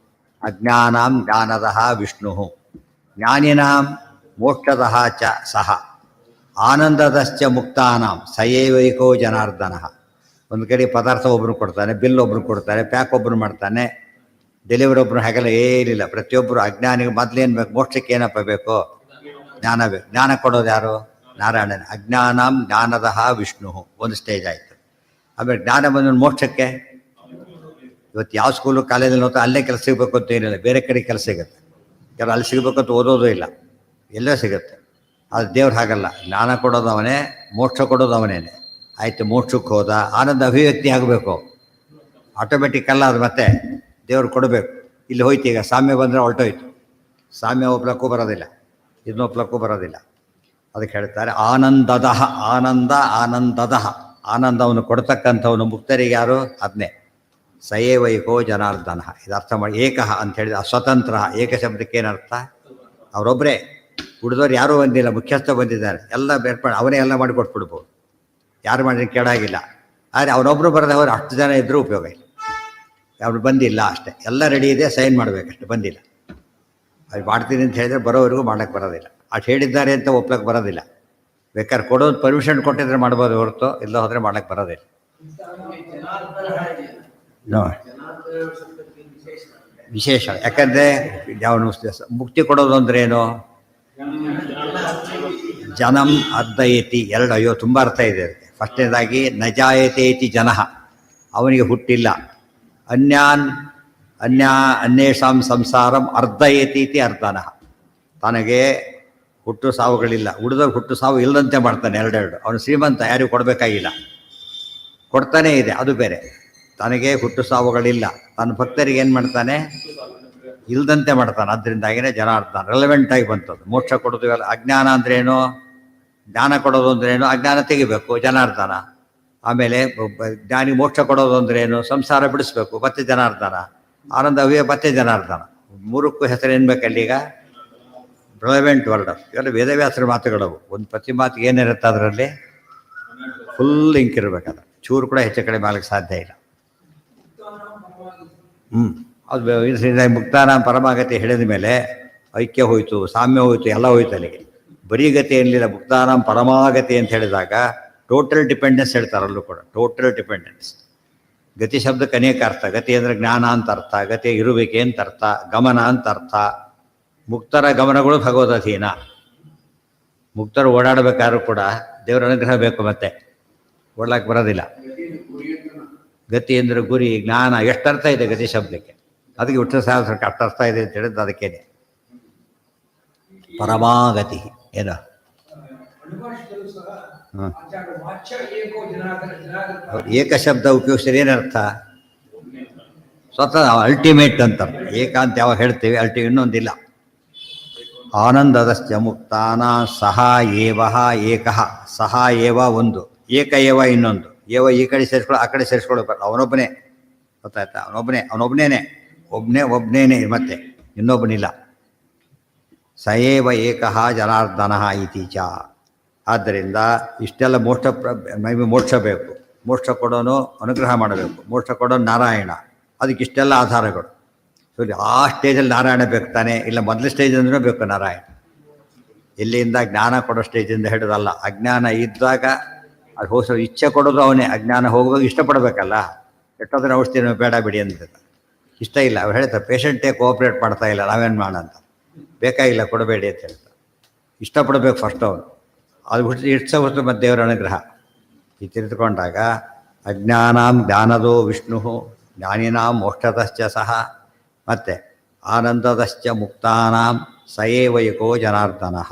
ಅಜ್ಞಾನಾಂ ಜ್ಞಾನದಃ ವಿಷ್ಣು ಜ್ಞಾನಿನಾಂ ಮೋಕ್ಷದಃ ಚ ಸಹ ಆನಂದದಶ್ಚ ಮುಕ್ತಾನಾಂ ಸಯೈವೈಕೋ ಜನಾರ್ದನ. ಒಂದು ಕಡೆ ಪದಾರ್ಥ ಒಬ್ಬರು ಕೊಡ್ತಾನೆ, ಬಿಲ್ ಒಬ್ಬರು ಕೊಡ್ತಾರೆ, ಪ್ಯಾಕ್ ಒಬ್ಬರು ಮಾಡ್ತಾನೆ, ಡೆಲಿವರಿ ಒಬ್ಬರು. ಹಾಗೆಲ್ಲ ಏನಿಲ್ಲ. ಪ್ರತಿಯೊಬ್ಬರು ಅಜ್ಞಾನಿಗೆ ಮೊದಲೇನು ಬೇಕು? ಮೋಕ್ಷಕ್ಕೆ ಏನಪ್ಪ ಬೇಕು? ಜ್ಞಾನ ಬೇಕು. ಜ್ಞಾನ ಕೊಡೋದು ಯಾರು? ನಾರಾಯಣನ. ಅಜ್ಞಾನಂ ಜ್ಞಾನದಃ ವಿಷ್ಣು ಒಂದು ಸ್ಟೇಜ್ ಆಯಿತು. ಆಮೇಲೆ ಜ್ಞಾನ ಬಂದ ಮೋಕ್ಷಕ್ಕೆ ಇವತ್ತು ಯಾವ ಸ್ಕೂಲು ಕಾಲೇಜಲ್ಲಿ ಹೋಗ್ತಾ ಅಲ್ಲೇ ಕೆಲಸ ಸಿಗಬೇಕು ಅಂತ ಏನಿಲ್ಲ, ಬೇರೆ ಕಡೆ ಕೆಲಸ ಸಿಗುತ್ತೆ. ಕೆಲವು ಅಲ್ಲಿ ಸಿಗಬೇಕು ಅಂತ ಓದೋದು ಇಲ್ಲ, ಎಲ್ಲೋ ಸಿಗುತ್ತೆ. ಅದು ದೇವ್ರು ಹಾಗಲ್ಲ, ಜ್ಞಾನ ಕೊಡೋದು ಅವನೇ, ಮೋಕ್ಷ ಕೊಡೋದು ಅವನೇನೆ. ಆಯಿತು, ಮೋಕ್ಷಕ್ಕೆ ಹೋದ, ಆನಂದ ಅಭಿವ್ಯಕ್ತಿ ಆಗಬೇಕು, ಆಟೋಮೆಟಿಕ್ ಅಲ್ಲ ಅದು. ಮತ್ತೆ ದೇವ್ರು ಕೊಡಬೇಕು. ಇಲ್ಲಿ ಹೋಯ್ತು, ಈಗ ಸಾಮ್ಯ ಬಂದರೆ ಹೊರಟೋಯ್ತು. ಸಾಮ್ಯ ಒಪ್ಲಕ್ಕೂ ಬರೋದಿಲ್ಲ, ಇದನ್ನ ಒಪ್ಲಕ್ಕೂ ಬರೋದಿಲ್ಲ. ಅದಕ್ಕೆ ಹೇಳ್ತಾರೆ ಆನಂದದಃ. ಆನಂದ ಆನಂದದಃ, ಆನಂದವನ್ನು ಕೊಡ್ತಕ್ಕಂಥವನು ಮುಕ್ತರಿಗೆ ಯಾರು? ಅದನ್ನೇ ಸಯೇವೈಕೋ ಜನಾರ್ದನ. ಇದು ಅರ್ಥ ಮಾಡಿ. ಏಕಃ ಅಂತ ಹೇಳಿದ ಸ್ವತಂತ್ರ. ಏಕ ಶಬ್ದಕ್ಕೆ ಏನರ್ಥ? ಅವರೊಬ್ಬರೇ, ಉಳಿದವ್ರು ಯಾರೂ ಬಂದಿಲ್ಲ, ಮುಖ್ಯಸ್ಥ ಬಂದಿದ್ದಾರೆ, ಎಲ್ಲ ಬೇರ್ಪಡ ಅವನೇ ಎಲ್ಲ ಮಾಡಿ ಕೊಟ್ಬಿಡ್ಬೋದು, ಯಾರು ಮಾಡಿದ್ರೆ ಕೇಳಾಗಿಲ್ಲ. ಆದರೆ ಅವರೊಬ್ಬರು ಬರೋದು, ಅವ್ರು 10 ಜನ ಇದ್ದರೂ ಉಪಯೋಗ ಇಲ್ಲ. ಅವ್ರು ಬಂದಿಲ್ಲ ಅಷ್ಟೇ, ಎಲ್ಲ ರೆಡಿ ಇದೆ, ಸೈನ್ ಮಾಡಬೇಕಷ್ಟೆ, ಬಂದಿಲ್ಲ. ಅದು ಮಾಡ್ತೀನಿ ಅಂತ ಹೇಳಿದ್ರೆ ಬರೋವರೆಗೂ ಮಾಡೋಕ್ಕೆ ಬರೋದಿಲ್ಲ. ಅಷ್ಟು ಹೇಳಿದ್ದಾರೆ ಅಂತ ಒಪ್ಲಕ್ಕೆ ಬರೋದಿಲ್ಲ. ಬೇಕಾದ್ರೆ ಕೊಡೋದು ಪರ್ಮಿಷನ್ ಕೊಟ್ಟಿದ್ರೆ ಮಾಡ್ಬೋದು ಹೊರತು, ಇಲ್ಲ ಹೋದರೆ ಮಾಡೋಕ್ಕೆ ಬರೋದಿಲ್ಲ. ವಿಶೇಷ. ಯಾಕಂದರೆ ಅವನು ಮುಕ್ತಿ ಕೊಡೋದು ಅಂದ್ರೆ ಏನು? ಜನಂ ಅರ್ಧಯತಿ. ಎರಡು. ಅಯ್ಯೋ, ತುಂಬ ಅರ್ಥ ಇದೆ ಅದಕ್ಕೆ. ಫಸ್ಟ್ನೇದಾಗಿ ನಜಾಯತೇತಿ ಜನಃ, ಅವನಿಗೆ ಹುಟ್ಟಿಲ್ಲ. ಅನ್ಯೇಷಾಂ ಸಂಸಾರಂ ಅರ್ಧಯತೀತಿ ಅರ್ಧನಃ, ತನಗೆ ಹುಟ್ಟು ಸಾವುಗಳಿಲ್ಲ. ಉಳಿದವ್ರು ಹುಟ್ಟು ಸಾವು ಇಲ್ಲದಂತೆ ಮಾಡ್ತಾನೆ ಎರಡೆರಡು. ಅವನು ಶ್ರೀಮಂತ, ಯಾರಿಗೂ ಕೊಡಬೇಕಾಗಿಲ್ಲ, ಕೊಡ್ತಾನೇ ಇದೆ, ಅದು ಬೇರೆ. ತನಗೆ ಹುಟ್ಟು ಸಾವುಗಳಿಲ್ಲ, ತನ್ನ ಭಕ್ತರಿಗೆ ಏನು ಮಾಡ್ತಾನೆ, ಇಲ್ದಂತೆ ಮಾಡ್ತಾನೆ. ಅದರಿಂದಾಗಿನೇ ಜನಾರ್ದನ ರೆಲೆವೆಂಟ್ ಆಗಿ ಬಂತದ್ದು. ಮೋಕ್ಷ ಕೊಡೋದು ಅಜ್ಞಾನ ಅಂದ್ರೇನು, ಜ್ಞಾನ ಕೊಡೋದು ಅಂದ್ರೇನು, ಅಜ್ಞಾನ ತೆಗಿಬೇಕು ಜನಾರ್ದನ. ಆಮೇಲೆ ಜ್ಞಾನಿ ಮೋಕ್ಷ ಕೊಡೋದು ಅಂದ್ರೇನು, ಸಂಸಾರ ಬಿಡಿಸ್ಬೇಕು, ಮತ್ತೆ ಜನಾರ್ದನ. ಆನಂದ ಅವೇ ಮತ್ತೆ ಜನಾರ್ದನ. ಮೂರಕ್ಕೂ ಹೆಸರೇನು ಬೇಕಲ್ಲೀಗ, ರೆಲೆವೆಂಟ್ ವರ್ಡ್. ಇವೆಲ್ಲ ವೇದವ್ಯಾಸರ ಮಾತುಗಳವು. ಒಂದು ಪ್ರತಿ ಮಾತಿಗೆ ಏನಿರುತ್ತೆ ಅದರಲ್ಲಿ ಫುಲ್ ಇಂಕ್ ಇರಬೇಕಾದ್ರೆ ಚೂರು ಕೂಡ ಹೆಚ್ಚು ಕಡೆ ಮಾಡಲಿಕ್ಕೆ ಸಾಧ್ಯ ಇಲ್ಲ. ಅದು ಮುಕ್ತಾನ ಪರಮಾಗತಿ ಹೇಳಿದ ಮೇಲೆ ಐಕ್ಯ ಹೋಯಿತು, ಸಾಮ್ಯ ಹೋಯಿತು, ಎಲ್ಲ ಹೋಯ್ತು ಅಲ್ಲಿಗೆ. ಬರೀ ಗತಿ ಏನಿಲ್ಲ, ಮುಕ್ತಾನಾಂ ಪರಮಾಗತಿ ಅಂತ ಹೇಳಿದಾಗ ಟೋಟಲ್ ಡಿಪೆಂಡೆನ್ಸ್ ಹೇಳ್ತಾರಲ್ಲೂ ಕೂಡ, ಟೋಟಲ್ ಡಿಪೆಂಡೆನ್ಸ್. ಗತಿ ಶಬ್ದಕ್ಕೆ ಅನೇಕ ಅರ್ಥ. ಗತಿ ಅಂದರೆ ಜ್ಞಾನ ಅಂತ ಅರ್ಥ, ಗತಿ ಇರುವಿಕೆ ಅಂತ ಅರ್ಥ, ಗಮನ ಅಂತ ಅರ್ಥ. ಮುಕ್ತರ ಗಮನಗಳು ಭಗವದಧೀನ. ಮುಕ್ತರು ಓಡಾಡಬೇಕಾದ್ರೂ ಕೂಡ ದೇವರ ಅನುಗ್ರಹ ಬೇಕು, ಮತ್ತೆ ಓಡ್ಲಾಕ್ಕೆ ಬರೋದಿಲ್ಲ. ಗತಿ ಅಂದರೆ ಗುರಿ, ಜ್ಞಾನ, ಎಷ್ಟು ಅರ್ಥ ಇದೆ ಗತಿ ಶಬ್ದಕ್ಕೆ. ಅದಕ್ಕೆ ವಿಷ್ಣು ಸಹಸ್ರಕ್ಕೆ ಅಷ್ಟು ಅರ್ಥ ಇದೆ ಅಂತ ಹೇಳಿದ್ದು ಅದಕ್ಕೇನೆ. ಪರಮಾಗತಿ ಏನು ಏಕಶಬ್ದ ಉಪಯೋಗಿಸಿದ್ರೆ ಏನರ್ಥ, ಸ್ವತಃ ಅಲ್ಟಿಮೇಟ್ ಅಂತ. ಏಕ ಅಂತ ಯಾವಾಗ ಹೇಳ್ತೀವಿ, ಇನ್ನೊಂದಿಲ್ಲ. ಆನಂದದಶ್ಚ ಮುಕ್ತಾನ ಸಹ ಏವ ಏಕಃ, ಸಹ ಏವ ಒಂದು, ಏಕ ಏವ ಇನ್ನೊಂದು. ಏವ ಈ ಕಡೆ ಸೇರಿಸ್ಕೊಳ್ಳೋ, ಆ ಕಡೆ ಸೇರಿಸ್ಕೊಳ್ಳೋದು, ಅವನೊಬ್ಬನೇ. ಗೊತ್ತಾಯ್ತಾ, ಅವನೊಬ್ಬನೇನೆ, ಒಬ್ಬನೇನೆ, ಮತ್ತೆ ಇನ್ನೊಬ್ಬನಿಲ್ಲ. ಸ ಏವ ಏಕಃ ಜನಾರ್ದನ ಇತಿ ಚ. ಆದ್ದರಿಂದ ಇಷ್ಟೆಲ್ಲ ಮೋಕ್ಷ ಬೇಕು. ಮೋಕ್ಷ ಕೊಡೋನು ಅನುಗ್ರಹ ಮಾಡಬೇಕು, ಮೋಕ್ಷ ಕೊಡೋನು ನಾರಾಯಣ. ಅದಕ್ಕೆ ಇಷ್ಟೆಲ್ಲ ಆಧಾರಗಳು. ಸೊ ಆ ಸ್ಟೇಜಲ್ಲಿ ನಾರಾಯಣ ಬೇಕು ತಾನೆ, ಇಲ್ಲ ಮೊದಲ ಸ್ಟೇಜಿಂದನೂ ಬೇಕು ನಾರಾಯಣ. ಎಲ್ಲಿಂದ ಜ್ಞಾನ ಕೊಡೋ ಸ್ಟೇಜಿಂದ ಹಿಡಿದಲ್ಲ. ಅಜ್ಞಾನ ಇದ್ದಾಗ ಅದು ಹೋಸೋ ಇಚ್ಛೆ ಕೊಡೋದು ಅವನೇ. ಅಜ್ಞಾನ ಹೋಗುವಾಗ ಇಷ್ಟಪಡಬೇಕಲ್ಲ. ಎಷ್ಟೋದ್ರೆ ಔಷಧಿ ಬೇಡ ಬಿಡಿ ಅಂತ ಇಷ್ಟ ಇಲ್ಲ. ಅವ್ರು ಹೇಳ್ತಾರೆ ಪೇಷಂಟೇ ಕೋಆಪ್ರೇಟ್ ಮಾಡ್ತಾ ಇಲ್ಲ, ನಾವೇನು ಮಾಡೋಣ ಅಂತ. ಬೇಕಾಗಿಲ್ಲ, ಕೊಡಬೇಡಿ ಅಂತ ಹೇಳ್ತಾರೆ. ಇಷ್ಟಪಡಬೇಕು ಫಸ್ಟ್ ಅವನು. ಅದು ಬಿಟ್ಟು ಇಷ್ಟ ಹೊತ್ತು ಮತ್ತು ದೇವರ ಅನುಗ್ರಹ ಈ ತಿಳ್ಕೊಂಡಾಗ ಅಜ್ಞಾನಾಂ ಜ್ಞಾನದೋ ವಿಷ್ಣು ಜ್ಞಾನಿನಾಂ ಮೋಕ್ಷತಶ್ಚ ಸಹ, ಮತ್ತು ಆನಂದದಶ್ಚ ಮುಕ್ತಾನಾಂ ಸಯೇವೈಕೋ ಜನಾರ್ದನಃ.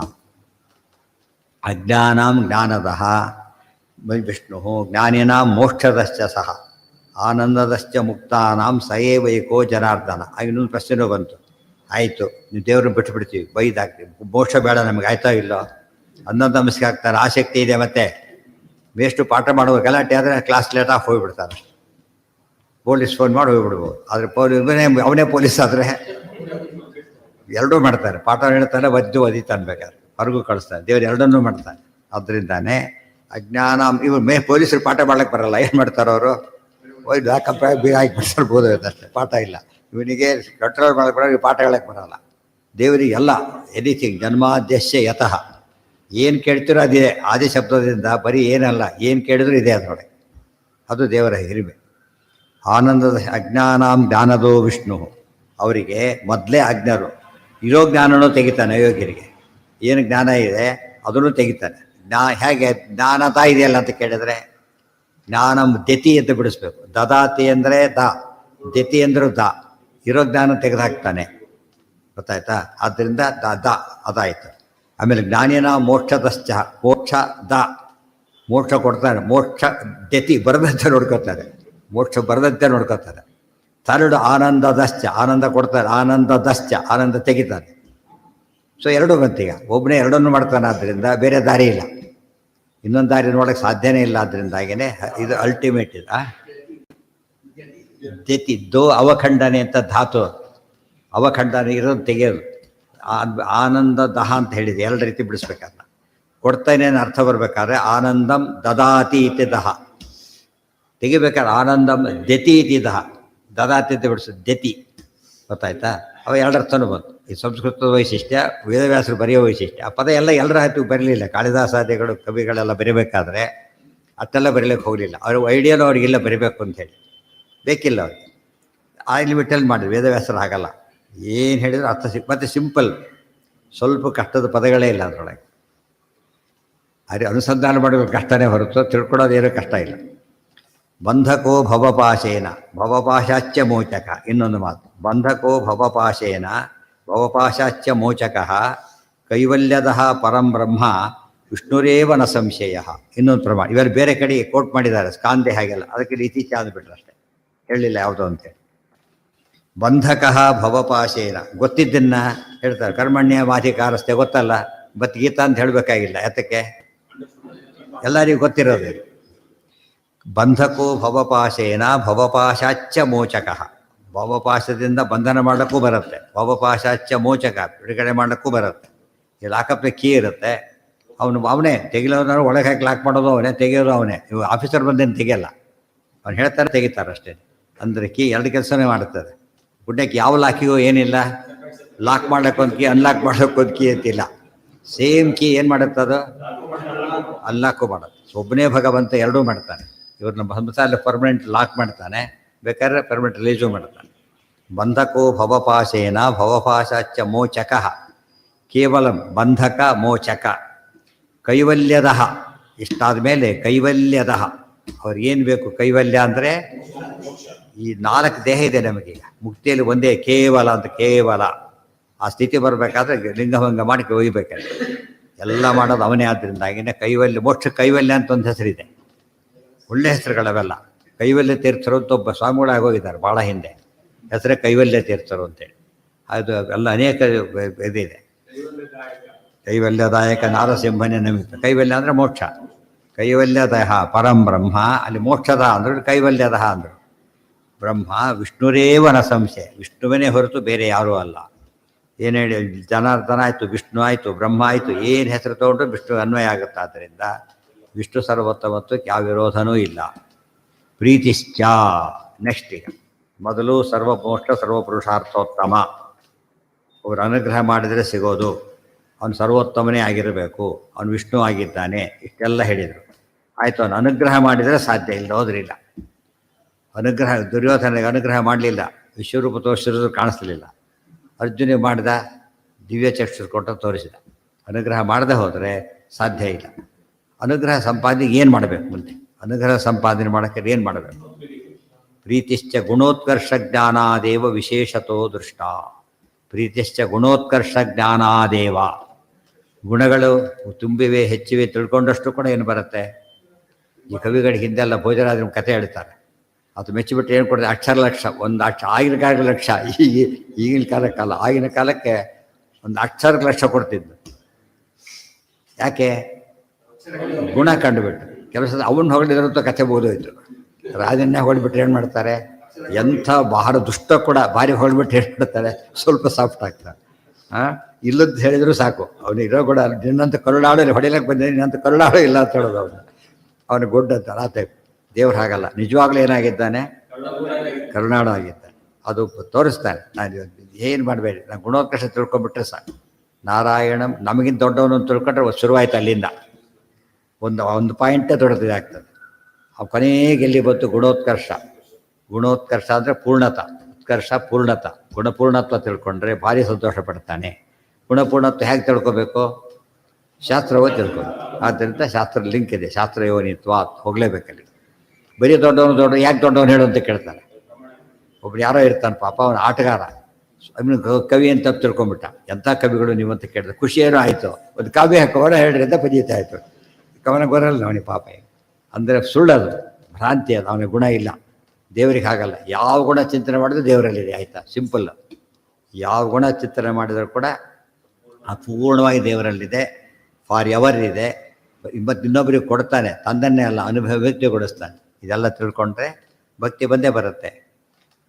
ಅಜ್ಞಾನಾಂ ಜ್ಞಾನದಃ ವಿಷ್ಣು ಜ್ಞಾನಿನಾಂ ಮೋಕ್ಷದಶ್ಚ ಸಹ ಆನಂದದಶ್ಚ ಮುಕ್ತಾನಾಂ ಸಯೇವೈಕೋ ಜನಾರ್ದನ. ಇನ್ನೊಂದು ಪ್ರಶ್ನೆನೂ ಬಂತು. ಆಯಿತು, ನೀವು ದೇವ್ರನ್ನ ಬಿಟ್ಟುಬಿಡ್ತೀವಿ, ಬೈದಾಗ್ತೀವಿ, ಮೋಕ್ಷ ಬೇಡ ನಮಗೆ, ಆಯ್ತೋ ಇಲ್ಲೋ, ಅನ್ನೋದು ನಮಸ್ಕಾರ ಆಗ್ತಾರೆ, ಆಸಕ್ತಿ ಇದೆ. ಮತ್ತೆ ವೇಸ್ಟು ಪಾಠ ಮಾಡುವ ಗಲಾಟೆ ಆದರೆ ಕ್ಲಾಸ್ ಲೇಟ್ ಆಫ್ ಹೋಗಿಬಿಡ್ತಾರೆ. ಪೊಲೀಸ್ ಫೋನ್ ಮಾಡಿ ಹೋಗಿಬಿಡ್ಬೋದು. ಆದರೆ ಅವನೇ ಪೊಲೀಸ್ ಆದರೆ ಎರಡೂ ಮಾಡ್ತಾರೆ. ಪಾಠ ಹೇಳ್ತಾನೆ, ಒದಿತಾನೆ, ಬೇಕಾದ್ರೆ ಹೊರಗೂ ಕಳಿಸ್ತಾನೆ. ದೇವ್ರು ಎರಡನ್ನೂ ಮಾಡ್ತಾನೆ. ಅದರಿಂದಾನೇ ಅಜ್ಞಾನ. ಇವ್ರು ಪೊಲೀಸರು ಪಾಠ ಮಾಡ್ಲಿಕ್ಕೆ ಬರಲ್ಲ. ಏನು ಮಾಡ್ತಾರೆ ಅವರು, ಒಯ್ದು ಯಾಕಪ್ಪ ಬೀಗ ಹಾಕಿ ಬೋದು ಅಷ್ಟೇ, ಪಾಠ ಇಲ್ಲ. ಇವನಿಗೆ ಕಂಟ್ರೋಲ್ ಮಾಡಕ್ಕೆ ಬರೋ, ಪಾಠ ಹೇಳಕ್ಕೆ ಬರೋಲ್ಲ. ದೇವರಿಗೆ ಎಲ್ಲ ಎನಿಥಿಂಗ್ ಜನ್ಮಾದ್ಯಸ್ಯ ಯತಃ. ಏನು ಕೇಳ್ತಿರೋ ಅದಿದೆ. ಆದಿ ಶಬ್ದದಿಂದ ಬರೀ ಏನಲ್ಲ, ಏನು ಕೇಳಿದ್ರು ಇದೆ ಅದರೊಳಗೆ. ಅದು ದೇವರ ಹಿರಿಮೆ. ಆನಂದದ ಅಜ್ಞಾನಾಂ ಜ್ಞಾನದೋ ವಿಷ್ಣು. ಅವರಿಗೆ ಮೊದಲೇ ಅಜ್ಞರು. ಇರೋ ಜ್ಞಾನನೂ ತೆಗಿತಾನೆ. ಅಯೋಗ್ಯರಿಗೆ ಏನು ಜ್ಞಾನ ಇದೆ ಅದನ್ನು ತೆಗಿತಾನೆ. ಹೇಗೆ ಜ್ಞಾನದ ಇದೆಯಲ್ಲ ಅಂತ ಕೇಳಿದರೆ, ಜ್ಞಾನಂ ದತಿ ಅಂತ ಬಿಡಿಸ್ಬೇಕು. ದದಾತಿ ಅಂದರೆ ದತಿ ಅಂದರೂ ಇರೋ ಜ್ಞಾನ ತೆಗೆದುಹಾಕ್ತಾನೆ. ಗೊತ್ತಾಯ್ತಾ? ಆದ್ದರಿಂದ ಅದಾಯಿತು. ಆಮೇಲೆ ಜ್ಞಾನಿನ ಮೋಕ್ಷದಶ್ಚ, ಮೋಕ್ಷ ಕೊಡ್ತಾನೆ. ಮೋಕ್ಷ ದತಿ ಬರದಂತೆ ನೋಡ್ಕೋತಾರೆ, ಮೋಕ್ಷ ಬರದಂತೆ ನೋಡ್ಕೋತಾರೆ. ಥರ್ಡ್ ಆನಂದದಶ್ಚ, ಆನಂದ ಕೊಡ್ತಾರೆ. ಆನಂದದಶ್ಚ, ಆನಂದ ತೆಗಿತಾನೆ. ಸೊ ಎರಡೂ ಬಂತೀಗ. ಒಬ್ಬನೇ ಎರಡನ್ನೂ ಮಾಡ್ತಾನೆ. ಆದ್ದರಿಂದ ಬೇರೆ ದಾರಿ ಇಲ್ಲ, ಇನ್ನೊಂದು ದಾರಿ ನೋಡೋಕ್ಕೆ ಸಾಧ್ಯನೇ ಇಲ್ಲ. ಅದರಿಂದಾಗೇ ಇದು ಅಲ್ಟಿಮೇಟ್. ಇದು ದತಿ ಅವಖಂಡನೆ ಅಂತ ಧಾತು. ಅವಖಂಡನೆ ಇರೋದು ತೆಗೆಯೋದು. ಆನಂದ ದಹ ಅಂತ ಹೇಳಿದೆ. ಎರಡು ರೀತಿ ಬಿಡಿಸ್ಬೇಕಾದ್ರೆ ಕೊಡ್ತಾನೆ ಅರ್ಥ ಬರ್ಬೇಕಾದ್ರೆ ಆನಂದಂ ದದಾತಿ ಇತಿ ದಹ ತೆಗಿಬೇಕಾದ್ರೆ ಆನಂದಂ ದತಿ ಇತಿ ದಹ. ದದಾತಿ ಅಂತ ಬಿಡಿಸೋದು ದತಿ. ಗೊತ್ತಾಯ್ತಾ? ಅವ ಎರಡು ಅರ್ಥನೂ ಬಂತು. ಈ ಸಂಸ್ಕೃತದ ವೈಶಿಷ್ಟ್ಯ, ವೇದವ್ಯಾಸರು ಬರೆಯೋ ವೈಶಿಷ್ಟ್ಯ. ಆ ಪದ ಎಲ್ಲರ ಹತ್ತು ಬರಲಿಲ್ಲ. ಕಾಳಿದಾಸಾದಿಗಳು ಕವಿಗಳೆಲ್ಲ ಬರೀಬೇಕಾದ್ರೆ ಅಷ್ಟೆಲ್ಲ ಬರೀಲಿಕ್ಕೆ ಹೋಗಲಿಲ್ಲ. ಅವ್ರ ಐಡಿಯಾನು ಅವ್ರಿಗೆಲ್ಲ ಬರೀಬೇಕು ಅಂಥೇಳಿ ಬೇಕಿಲ್ಲ ಅವ್ರಿಗೆ. ಆ ಲಿಮಿಟಲ್ಲಿ ಮಾಡಿದ್ರು. ವೇದವ್ಯಾಸರು ಹಾಗಲ್ಲ, ಏನು ಹೇಳಿದ್ರು ಅರ್ಥ ಮತ್ತು ಸಿಂಪಲ್. ಸ್ವಲ್ಪ ಕಷ್ಟದ ಪದಗಳೇ ಇಲ್ಲ ಅದರೊಳಗೆ. ಆದರೆ ಅನುಸಂಧಾನ ಮಾಡಬೇಕು ಕಷ್ಟನೇ ಹೊರತು ತಿಳ್ಕೊಳ್ಳೋದೇನೂ ಕಷ್ಟ ಇಲ್ಲ. ಬಂಧಕೋ ಭವಪಾಶೇನ ಭವಪಾಶಾಚ್ಯ ಮೋಚಕ. ಇನ್ನೊಂದು ಮಾತು, ಬಂಧಕೋ ಭವಪಾಶೇನ ಭವಪಾಶಾಚ್ಯ ಮೋಚಕ ಕೈವಲ್ಯದ ಪರಂ ಬ್ರಹ್ಮ ವಿಷ್ಣುರೇವ ನ ಸಂಶಯ. ಇನ್ನೊಂದು ಪ್ರಮಾಣ ಇವೆಲ್ಲ ಬೇರೆ ಕಡೆ ಕೋಟ್ ಮಾಡಿದ್ದಾರೆ, ಸ್ಕಾಂದೆ ಹಾಗೆಲ್ಲ, ಅದಕ್ಕೆ ಇತ್ತೀಚೆ ಆದ್ಬಿಟ್ರೆ ಅಷ್ಟೇ, ಹೇಳಲಿಲ್ಲ ಯಾವುದೋ ಅಂತೇಳಿ. ಬಂಧಕಃ ಭವಪಾಶೇನ, ಗೊತ್ತಿದ್ದನ್ನ ಹೇಳ್ತಾರೆ. ಕರ್ಮಣ್ಯ ವಾಧಿಕಾರಸ್ತೆ ಗೊತ್ತಲ್ಲ, ಬತ್ ಗೀತಾ ಅಂತ ಹೇಳಬೇಕಾಗಿಲ್ಲ, ಯಾತಕ್ಕೆ ಎಲ್ಲರಿಗೂ ಗೊತ್ತಿರೋದು. ಬಂಧಕೋ ಭವಪಾಶೇನ ಭವಪಾಶಾಚ್ಯ ಮೋಚಕಃ, ಭವಪಾಶದಿಂದ ಬಂಧನ ಮಾಡೋಕ್ಕೂ ಬರುತ್ತೆ, ಭವಪಾಶಾಚ್ಯ ಮೋಚಕ ಬಿಡುಗಡೆ ಮಾಡೋಕ್ಕೂ ಬರುತ್ತೆ. ಈ ಲಾಕಪ್ನ ಕೀ ಇರುತ್ತೆ, ಅವನೇ ತೆಗಿಲೋದನ್ನು ಒಳಗೆ ಹಾಕಿ ಲಾಕ್ ಮಾಡೋದು ಅವನೇ, ತೆಗೆಯೋದು ಅವನೇ. ಇವು ಆಫೀಸರ್ ಬಂದೇನು ತೆಗಿಯಲ್ಲ, ಅವ್ನು ಹೇಳ್ತಾರೆ ತೆಗಿತಾರೆ ಅಷ್ಟೇ. ಅಂದರೆ ಕೀ ಎರಡು ಕೆಲಸನೇ ಮಾಡುತ್ತದೆ. ಗುಡ್ಡಕ್ಕೆ ಯಾವ ಲಾಕಿಗೂ ಏನಿಲ್ಲ, ಲಾಕ್ ಮಾಡೋಕ್ಕೊಂದು ಕೀ ಅನ್ಲಾಕ್ ಮಾಡೋಕ್ಕೊಂದು ಕೀ ಅಂತಿಲ್ಲ. ಸೇಮ್ ಕೀ ಏನು ಮಾಡುತ್ತೆ ಅದು, ಅನ್ಲಾಕು ಮಾಡೋದು. ಒಬ್ಬನೇ ಭಗವಂತ ಎರಡೂ ಮಾಡ್ತಾನೆ. ಇವ್ರನ್ನ ಸಂಸಾರ ಪರ್ಮನೆಂಟ್ ಲಾಕ್ ಮಾಡ್ತಾನೆ, ಬೇಕಾದ್ರೆ ಪರ್ಮನೆಂಟ್ ರಿಲೀಸು ಮಾಡ್ತಾನೆ. ಬಂಧಕೋ ಭವಪಾಶೇನ ಭವಪಾಶಾಚ್ಯ ಮೋಚಕಃ, ಕೇವಲ ಬಂಧಕ ಮೋಚಕ. ಕೈವಲ್ಯದ, ಇಷ್ಟಾದ ಮೇಲೆ ಕೈವಲ್ಯದ, ಅವ್ರಿಗೇನು ಬೇಕು ಕೈವಲ್ಯ ಅಂದರೆ, ಈ 4 ದೇಹ ಇದೆ ನಮಗೀಗ, ಮುಕ್ತಿಯಲ್ಲಿ ಒಂದೇ ಕೇವಲ ಅಂತ, ಕೇವಲ ಆ ಸ್ಥಿತಿ ಬರಬೇಕಾದ್ರೆ ಲಿಂಗಭಂಗ ಮಾಡಿ ಒಯ್ಬೇಕಾದ್ರೆ ಎಲ್ಲ ಮಾಡೋದು ಅವನೇ. ಆದ್ದರಿಂದಾಗಿನೇ ಕೈವಲ್ಯ, ಮೋಕ್ಷ ಕೈವಲ್ಯ ಅಂತ ಒಂದು ಹೆಸರಿದೆ, ಒಳ್ಳೆ ಹೆಸರುಗಳವೆಲ್ಲ. ಕೈವಲ್ಯ ತೀರ್ಥರು ಅಂತ ಒಬ್ಬ ಸ್ವಾಮಿಗಳಾಗೋಗಿದ್ದಾರೆ ಭಾಳ ಹಿಂದೆ, ಹೆಸರೇ ಕೈವಲ್ಯ ತೀರ್ಥರು ಅಂತೇಳಿ. ಅದು ಎಲ್ಲ ಅನೇಕ ಇದಿದೆ. ಕೈವಲ್ಯದಾಯಕ ನಾರಸಿಂಹನೇ ನಮಿತ. ಕೈವಲ್ಯ ಅಂದರೆ ಮೋಕ್ಷ, ಕೈವಲ್ಯದ ಪರಂ ಬ್ರಹ್ಮ, ಅಲ್ಲಿ ಮೋಕ್ಷದ ಅಂದರು, ಕೈವಲ್ಯದ ಅಂದರು. ಬ್ರಹ್ಮ ವಿಷ್ಣುರೇವ ನ ಸಂಶಯ, ವಿಷ್ಣುವನೇ ಹೊರತು ಬೇರೆ ಯಾರೂ ಅಲ್ಲ. ಏನು ಹೇಳಿ, ಜನಾರ್ದನ ಆಯಿತು, ವಿಷ್ಣು ಆಯಿತು, ಬ್ರಹ್ಮ ಆಯಿತು, ಏನು ಹೆಸರು ತೊಗೊಂಡ್ರು ವಿಷ್ಣು ಅನ್ವಯ ಆಗುತ್ತೆ. ಆದ್ದರಿಂದ ವಿಷ್ಣು ಸರ್ವೋತ್ತಮತ್ವಕ್ಕೆ ಯಾವ ವಿರೋಧನೂ ಇಲ್ಲ. ಪ್ರೀತಿಶ್ಚ, ನೆಕ್ಸ್ಟ್ ಈಗ ಮೊದಲು ಸರ್ವಮೋಕ್ಷ ಸರ್ವಪುರುಷಾರ್ಥೋತ್ತಮ, ಅವರು ಅನುಗ್ರಹ ಮಾಡಿದರೆ ಸಿಗೋದು, ಅವನು ಸರ್ವೋತ್ತಮನೇ ಆಗಿರಬೇಕು, ಅವನು ವಿಷ್ಣು ಆಗಿದ್ದಾನೆ, ಇಷ್ಟೆಲ್ಲ ಹೇಳಿದರು. ಆಯಿತು, ಅವನು ಅನುಗ್ರಹ ಮಾಡಿದರೆ ಸಾಧ್ಯ, ಇಲ್ಲ ಹೋದ್ರಿಲ್ಲ. ಅನುಗ್ರಹ ದುರ್ಯೋಧನಿಗೆ ಅನುಗ್ರಹ ಮಾಡಲಿಲ್ಲ, ವಿಶ್ವರೂಪ ತೋರಿಸಿರೋದು ಕಾಣಿಸ್ಲಿಲ್ಲ. ಅರ್ಜುನಿಗೆ ಮಾಡಿದ, ದಿವ್ಯ ಚಕ್ಷುರು ಕೊಟ್ಟು ತೋರಿಸಿದ. ಅನುಗ್ರಹ ಮಾಡದೆ ಹೋದರೆ ಸಾಧ್ಯ ಇಲ್ಲ. ಅನುಗ್ರಹ ಸಂಪಾದನೆಗೆ ಏನು ಮಾಡಬೇಕು ಮುಂದೆ, ಅನುಗ್ರಹ ಸಂಪಾದನೆ ಮಾಡೋಕ್ಕೆ ಏನು ಮಾಡಬೇಕು? ಪ್ರೀತಿಶ್ಚ ಗುಣೋತ್ಕರ್ಷ ಜ್ಞಾನಾದೇವ ವಿಶೇಷತೋ ದೃಷ್ಟ. ಪ್ರೀತಿಶ್ಚ ಗುಣೋತ್ಕರ್ಷ ಜ್ಞಾನಾದೇವ, ಗುಣಗಳು ತುಂಬಿವೆ ಹೆಚ್ಚಿವೆ ತಿಳ್ಕೊಂಡಷ್ಟು ಕೂಡ ಏನು ಬರುತ್ತೆ. ಈ ಕವಿಗಳಿಗೆ ಹಿಂದೆಲ್ಲ ಭೋಜರಾಜನ ಕಥೆ ಹೇಳ್ತಾರೆ, ಅದು ಮೆಚ್ಚಿಬಿಟ್ಟು ಏನು ಕೊಡ್ತಾರೆ, ಅಕ್ಷರ ಲಕ್ಷ, ಒಂದು ಆಗಿನ ಕಾಲಕ್ಕೆ ಲಕ್ಷ, ಈಗಿನ ಕಾಲಕ್ಕಲ್ಲ, ಆಗಿನ ಕಾಲಕ್ಕೆ ಒಂದು ಅಕ್ಷರಕ್ಕೆ ಲಕ್ಷ ಕೊಡ್ತಿದ್ದು. ಯಾಕೆ? ಗುಣ ಕಂಡುಬಿಟ್ಟು. ಕೆಲಸದ ಅವನ್ನ ಹೊಗಳಿದ್ರಂತೂ ಕಥೆ ಬೋದೋಯ್ತು. ರಾಜನ್ನೇ ಹೊಳ್ಬಿಟ್ರೆ ಏನು ಮಾಡ್ತಾರೆ, ಎಂಥ ಬಹಳ ದುಷ್ಟ ಕೂಡ ಭಾರಿ ಹೊಳ್ಬಿಟ್ಟು ಏನು ಮಾಡ್ತಾರೆ, ಸ್ವಲ್ಪ ಸಾಫ್ಟ್ ಆಗ್ತಾರೆ. ಇಲ್ಲದ್ದು ಹೇಳಿದರೂ ಸಾಕು, ಅವನಿರೋ ಕೂಡ ನಿನ್ನಂತ ಕರುಳಾಡೋ ಹೊಡಿಲಕ್ಕೆ ಬಂದ, ನಿನ್ನಂತ ಕರುಳಾಡೋ ಇಲ್ಲ ಅಂತ ಹೇಳೋದು ಅವನು. ಅವನು ಗುಡ್ ಅಂತ ಆ ಟೈಪ್. ದೇವ್ರು ಹಾಗಲ್ಲ, ನಿಜವಾಗ್ಲೂ ಏನಾಗಿದ್ದಾನೆ, ಕರುಣಾಡ ಆಗಿದ್ದಾನೆ. ಅದು ತೋರಿಸ್ತಾನೆ. ನಾನು ಏನು ಮಾಡಬೇಡಿ, ನಾನು ಗುಣೋತ್ಕರ್ಷ ತಿಳ್ಕೊಂಬಿಟ್ರೆ ಸಾಕು. ನಾರಾಯಣಂ ನಮಗಿಂತ ದೊಡ್ಡವನು ತಿಳ್ಕೊಂಡ್ರೆ ಶುರುವಾಯ್ತು ಅಲ್ಲಿಂದ. ಒಂದು ಪಾಯಿಂಟೇ ದೊಡ್ಡದಿದೆ ಆಗ್ತದೆ. ಆ ಕೊನೆಗೆ ಎಲ್ಲಿ ಬಂತು ಗುಣೋತ್ಕರ್ಷ. ಗುಣೋತ್ಕರ್ಷ ಅಂದರೆ ಪೂರ್ಣತ, ಉತ್ಕರ್ಷ ಪೂರ್ಣತ. ಗುಣಪೂರ್ಣತ್ವ ತಿಳ್ಕೊಂಡ್ರೆ ಭಾರಿ ಸಂತೋಷ ಪಡ್ತಾನೆ. ಗುಣಪೂರ್ಣತ್ವ ಹೇಗೆ ತಿಳ್ಕೊಬೇಕು? ಶಾಸ್ತ್ರವೇ ತಿಳ್ಕೊಬೇಕು. ಆದ್ದರಿಂದ ಶಾಸ್ತ್ರ ಲಿಂಕ್ ಇದೆ, ಶಾಸ್ತ್ರ ಯೋನಿತ್ವ ಹೋಗಲೇಬೇಕಲ್ಲಿ. ಬರೀ ದೊಡ್ಡವನು ಯಾಕೆ ದೊಡ್ಡವನು ಹೇಳು ಅಂತ ಕೇಳ್ತಾನೆ. ಒಬ್ರು ಯಾರೋ ಇರ್ತಾನೆ ಪಾಪ, ಅವನು ಆಟಗಾರ, ಅವನು ಕವಿ ಅಂತ ತಿಳ್ಕೊಂಬಿಟ್ಟ. ಎಂಥ ಕವಿಗಳು ನೀವು ಅಂತ ಕೇಳಿದ್ರೆ ಖುಷಿ ಏನೋ ಆಯಿತು, ಒಂದು ಕಾವ್ಯ ಕವನ ಹೇಳ್ರಿ ಅಂತ ಪದೀತ ಆಯಿತು. ಕವನ ಬರಲ್ಲ ಅವನಿಗೆ ಪಾಪ. ಅಂದರೆ ಸುಳ್ಳದು, ಭ್ರಾಂತಿ, ಅದು ಅವನಿಗೆ ಗುಣ ಇಲ್ಲ. ದೇವರಿಗೆ ಹಾಗಲ್ಲ, ಯಾವ ಗುಣ ಚಿಂತನೆ ಮಾಡಿದ್ರು ದೇವರಲ್ಲಿದೆ. ಆಯಿತಾ, ಸಿಂಪಲ್. ಯಾವ ಗುಣ ಚಿಂತನೆ ಮಾಡಿದರೂ ಕೂಡ ಅಪೂರ್ಣವಾಗಿ ದೇವರಲ್ಲಿದೆ, ಫಾರ್ ಎವರ್ ಇದೆ. ಮತ್ತು ಇನ್ನೊಬ್ಬರಿಗೆ ಕೊಡ್ತಾನೆ, ತಂದನ್ನೇ ಅಲ್ಲ, ಅನುಭವಕ್ತಿಗೊಳಿಸ್ತಾನೆ. ಇದೆಲ್ಲ ತಿಳ್ಕೊಂಡ್ರೆ ಭಕ್ತಿ ಬಂದೇ ಬರುತ್ತೆ.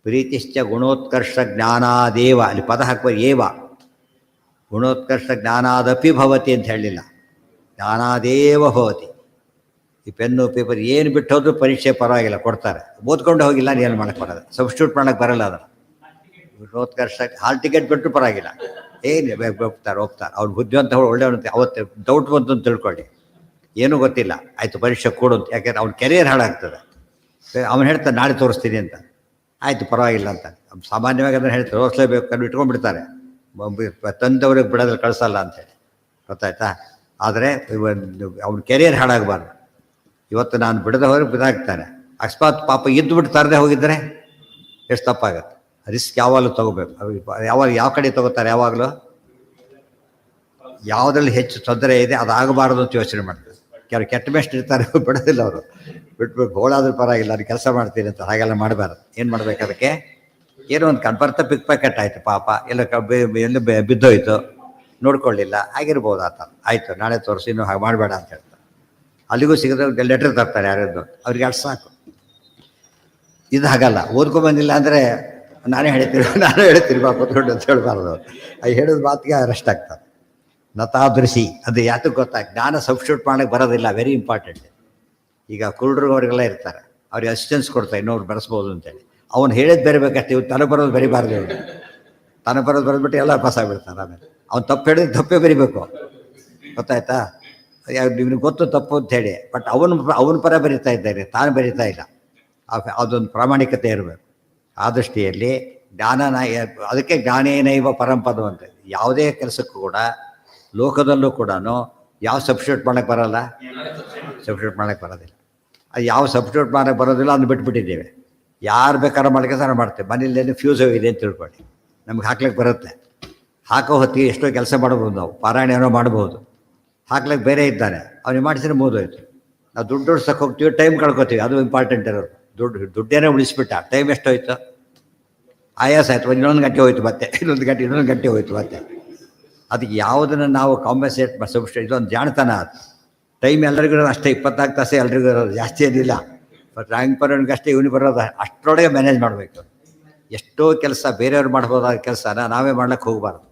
ಪ್ರೀತಿಶ್ಚ ಗುಣೋತ್ಕರ್ಷ ಜ್ಞಾನಾದೇವ, ಅಲ್ಲಿ ಪದ ಹಾಕುವ ಏವ. ಗುಣೋತ್ಕರ್ಷ ಜ್ಞಾನಾದಪಿ ಭವತಿ ಅಂತ ಹೇಳಲಿಲ್ಲ, ಜ್ಞಾನಾದೇವ ಭವತಿ. ಈ ಪೆನ್ನು ಪೇಪರ್ ಏನು ಬಿಟ್ಟು ಹೋದ್ರೂ ಪರೀಕ್ಷೆ ಪರವಾಗಿಲ್ಲ, ಕೊಡ್ತಾರೆ. ಓದ್ಕೊಂಡು ಹೋಗಿಲ್ಲ, ಏನು ಮಾಡೋಕ್ಕೆ ಬರೋದು, ಸಬ್ಸ್ಟಿಟ್ಯೂಟ್ ಮಾಡೋಕ್ಕೆ ಬರಲ್ಲ ಅದನ್ನು. ಗುಣೋತ್ಕರ್ಷ ಹಾಲ್ ಟಿಕೆಟ್ ಬಿಟ್ಟರು ಪರವಾಗಿಲ್ಲ, ಏನು ಹೋಗ್ತಾರೆ. ಅವ್ರು ಬುದ್ಧಿವಂತ ಒಳ್ಳೆಯವನಂತೆ. ಅವತ್ತು ಡೌಟ್ ಬಂತು ಅಂತ ತಿಳ್ಕೊಳ್ಳಿ, ಏನೂ ಗೊತ್ತಿಲ್ಲ, ಆಯಿತು ಪರೀಕ್ಷೆ ಕೊಡು ಅಂತ. ಯಾಕೆಂದ್ರೆ ಅವ್ನ ಕೆರಿಯರ್ ಹಾಳಾಗ್ತದೆ. ಅವನು ಹೇಳ್ತಾನೆ ನಾಳೆ ತೋರಿಸ್ತೀನಿ ಅಂತ, ಆಯಿತು ಪರವಾಗಿಲ್ಲ ಅಂತ. ಸಾಮಾನ್ಯವಾಗಿ ಅದನ್ನು ಹೇಳ್ತಾರೆ, ತೋರಿಸ್ಲೇಬೇಕು ಕಂಡು ಇಟ್ಕೊಂಡ್ಬಿಡ್ತಾರೆ. ತಂದವ್ರಿಗೆ ಬಿಡೋದ್ರಲ್ಲಿ ಕಳಿಸಲ್ಲ ಅಂತೇಳಿ, ಗೊತ್ತಾಯ್ತಾ. ಆದರೆ ಅವ್ನ ಕೆರಿಯರ್ ಹಾಳಾಗಬಾರ್ದು. ಇವತ್ತು ನಾನು ಬಿಡದೆ ಹೋದ್ರೆ ಬಿದ್ದಾಗ್ತಾನೆ. ಅಕಸ್ಮಾತ್ ಪಾಪ ಇದ್ದು ಬಿಟ್ಟು ತರದೆ ಹೋಗಿದ್ದರೆ ಎಷ್ಟು ತಪ್ಪಾಗತ್ತೆ. ರಿಸ್ಕ್ ಯಾವಾಗಲೂ ತೊಗೋಬೇಕು. ಯಾವ ಕಡೆ ತೊಗೋತಾರೆ ಯಾವಾಗಲೂ? ಯಾವುದ್ರಲ್ಲಿ ಹೆಚ್ಚು ತೊಂದರೆ ಇದೆ ಅದಾಗಬಾರದು ಅಂತ ಯೋಚನೆ ಮಾಡ್ತಾರೆ. ಕೆಲವು ಕೆಟ್ಟ ಬೆಸ್ಟ್ ಇರ್ತಾರೆ, ಬಿಡೋದಿಲ್ಲ ಅವರು, ಬಿಟ್ಬಿಟ್ಟು ಗೋಳಾದ್ರೂ ಪರವಾಗಿಲ್ಲ ಅದು ಕೆಲಸ ಮಾಡ್ತೀನಿ ಅಂತ. ಹಾಗೆಲ್ಲ ಮಾಡಬಾರ್ದು. ಏನು ಮಾಡ್ಬೇಕು ಅದಕ್ಕೆ? ಏನೋ ಒಂದು ಬರ್ತಾ ಪಿಕ್ ಪ್ಯಾಕೆಟ್ ಆಯಿತು ಪಾಪ, ಎಲ್ಲ ಎಲ್ಲ ಬಿದ್ದೋಯ್ತು, ನೋಡ್ಕೊಳ್ಳಿಲ್ಲ, ಆಗಿರ್ಬೋದು ಆ ಥರ. ಆಯಿತು ನಾಳೆ ತೋರಿಸಿ, ಇನ್ನೂ ಹಾಗೆ ಮಾಡಬೇಡ ಅಂತ ಹೇಳ್ತಾರೆ. ಅಲ್ಲಿಗೂ ಸಿಗದ ಲೆಟ್ರ್ ತರ್ತಾರೆ ಯಾರ್ದು, ಅವ್ರಿಗೆ ಅಷ್ಟು ಸಾಕು. ಇದು ಹಾಗಲ್ಲ, ಓದ್ಕೊಂಬಂದಿಲ್ಲ ಅಂದರೆ ನಾನೇ ಹೇಳ್ತೀನಿ ಪಾಪ ದೊಡ್ಡ ಅಂತ ಹೇಳ್ಬಾರ್ದು. ಅದು ಹೇಳಿದ ಮಾತಿಗೆ ಅರೆಸ್ಟ್ ಆಗ್ತಾರೆ. ನತಾದೃಶಿ ಅದು ಯಾತಕ್ಕೆ ಗೊತ್ತಾ? ಜ್ಞಾನ ಸಬ್ಸ್ಟಿಟ್ಯೂಟ್ ಮಾಡೋಕ್ಕೆ ಬರೋದಿಲ್ಲ, ವೆರಿ ಇಂಪಾರ್ಟೆಂಟ್. ಈಗ ಕುರುಡ್ರು ಅವರಿಗೆಲ್ಲ ಇರ್ತಾರೆ, ಅವ್ರಿಗೆ ಅಸಿಸ್ಟೆನ್ಸ್ ಕೊಡ್ತಾರೆ ಇನ್ನೊಬ್ರು ಬೆಳೆಸ್ಬೋದು ಅಂತೇಳಿ. ಅವ್ನು ಹೇಳಿದ್ ಬೇರೆಬೇಕಷ್ಟೇ, ಇವ್ರು ತನಗೆ ಬರೋದು ಬರಿಬಾರ್ದು. ಇವ್ರು ತನಗೆ ಬರೋದು ಬರೆದ್ಬಿಟ್ಟು ಎಲ್ಲ ಪಾಸ್ ಆಗಿಬಿಡ್ತಾರೆ. ಆಮೇಲೆ ಅವ್ನು ತಪ್ಪು ಹೇಳಿದ್ರೆ ತಪ್ಪೇ ಬರಿಬೇಕು, ಗೊತ್ತಾಯ್ತಾ? ನಿಮ್ಗೆ ಗೊತ್ತು ತಪ್ಪು ಅಂತ ಹೇಳಿ, ಬಟ್ ಅವನ ಪರ ಬರಿತಾ ಇದ್ದಾರೆ, ತಾನು ಬರಿತಾ ಇಲ್ಲ. ಅದೊಂದು ಪ್ರಾಮಾಣಿಕತೆ ಇರಬೇಕು. ಆ ದೃಷ್ಟಿಯಲ್ಲಿ ಜ್ಞಾನನ, ಅದಕ್ಕೆ ಜ್ಞಾನೇನೈವ ಪರಂಪದ ಅಂತ. ಯಾವುದೇ ಕೆಲಸಕ್ಕೂ ಕೂಡ ಲೋಕದಲ್ಲೂ ಕೂಡ ಯಾವ ಸಬ್ಸ್ಟಿಟ್ಯೂಟ್ ಮಾಡೋಕ್ಕೆ ಬರೋಲ್ಲ, ಸಬ್ಸ್ಟಿಟ್ಯೂಟ್ ಮಾಡೋಕ್ಕೆ ಬರೋದಿಲ್ಲ. ಅದು ಯಾವ ಸಬ್ಸ್ಟಿಟ್ಯೂಟ್ ಮಾಡೋಕ್ಕೆ ಬರೋದಿಲ್ಲ ಅದನ್ನು ಬಿಟ್ಬಿಟ್ಟಿದ್ದೇವೆ. ಯಾರು ಬೇಕಾದ್ರೂ ಮಾಡೋಕ್ಕೆ ಸಹ ಮಾಡ್ತೇವೆ. ಮನೇಲಿ ಫ್ಯೂಸ್ ಹೋಗಿದೆ ಅಂತ ತಿಳ್ಕೊಳ್ಳಿ, ನಮ್ಗೆ ಹಾಕ್ಲಿಕ್ಕೆ ಬರುತ್ತೆ. ಹಾಕೋ ಹೊತ್ತಿಗೆ ಎಷ್ಟೋ ಕೆಲಸ ಮಾಡ್ಬೋದು, ನಾವು ಪಾರಾಯಣ ಏನೋ ಮಾಡ್ಬೋದು. ಹಾಕ್ಲಿಕ್ಕೆ ಬೇರೆ ಇದ್ದಾನೆ, ಅವ್ನಿಗೆ ಮಾಡಿಸಿದ್ರೆ ಮುಗಿದೋಯ್ತು. ನಾವು ದುಡ್ಡು ಉಳಿಸಕ್ಕೆ ಹೋಗ್ತೀವಿ, ಟೈಮ್ ಕಳ್ಕೊತೀವಿ, ಅದು ಇಂಪಾರ್ಟೆಂಟ್ ಇರೋದು. ದುಡ್ಡೇನೇ ಉಳಿಸ್ಬಿಟ್ಟ, ಟೈಮ್ ಎಷ್ಟೋಯ್ತು, ಆಯಾಸ ಆಯ್ತು, ಇನ್ನೊಂದು ಗಂಟೆ ಹೋಯ್ತು, ಮತ್ತೆ ಇನ್ನೊಂದು ಗಂಟೆ ಹೋಯ್ತು ಮತ್ತೆ. ಅದಕ್ಕೆ ಯಾವುದನ್ನು ನಾವು ಕಾಂಪನ್ಸೇಟ್ ಸಬ್ಸ್ಟಿಟ್ಯೂಟ್, ಇದೊಂದು ಜಾಣತನ. ಅದು ಟೈಮ್ ಎಲ್ಲರಿಗೂ ಇರೋದು ಅಷ್ಟೇ, 24 ತಾಸೇ ಎಲ್ರಿಗೂ ಇರೋದು, ಜಾಸ್ತಿ ಏನಿಲ್ಲ. ಬಟ್ ರ್ಯಾಂಕ್ ಬರೋನಿಗೆ ಅಷ್ಟೇ, ಇವನಿಗೆ ಬರೋದು ಅಷ್ಟರೊಳಗೆ ಮ್ಯಾನೇಜ್ ಮಾಡಬೇಕು. ಎಷ್ಟೋ ಕೆಲಸ ಬೇರೆಯವ್ರು ಮಾಡ್ಬೋದಾದ ಕೆಲಸನ ನಾವೇ ಮಾಡ್ಲಿಕ್ಕೆ ಹೋಗಬಾರ್ದು.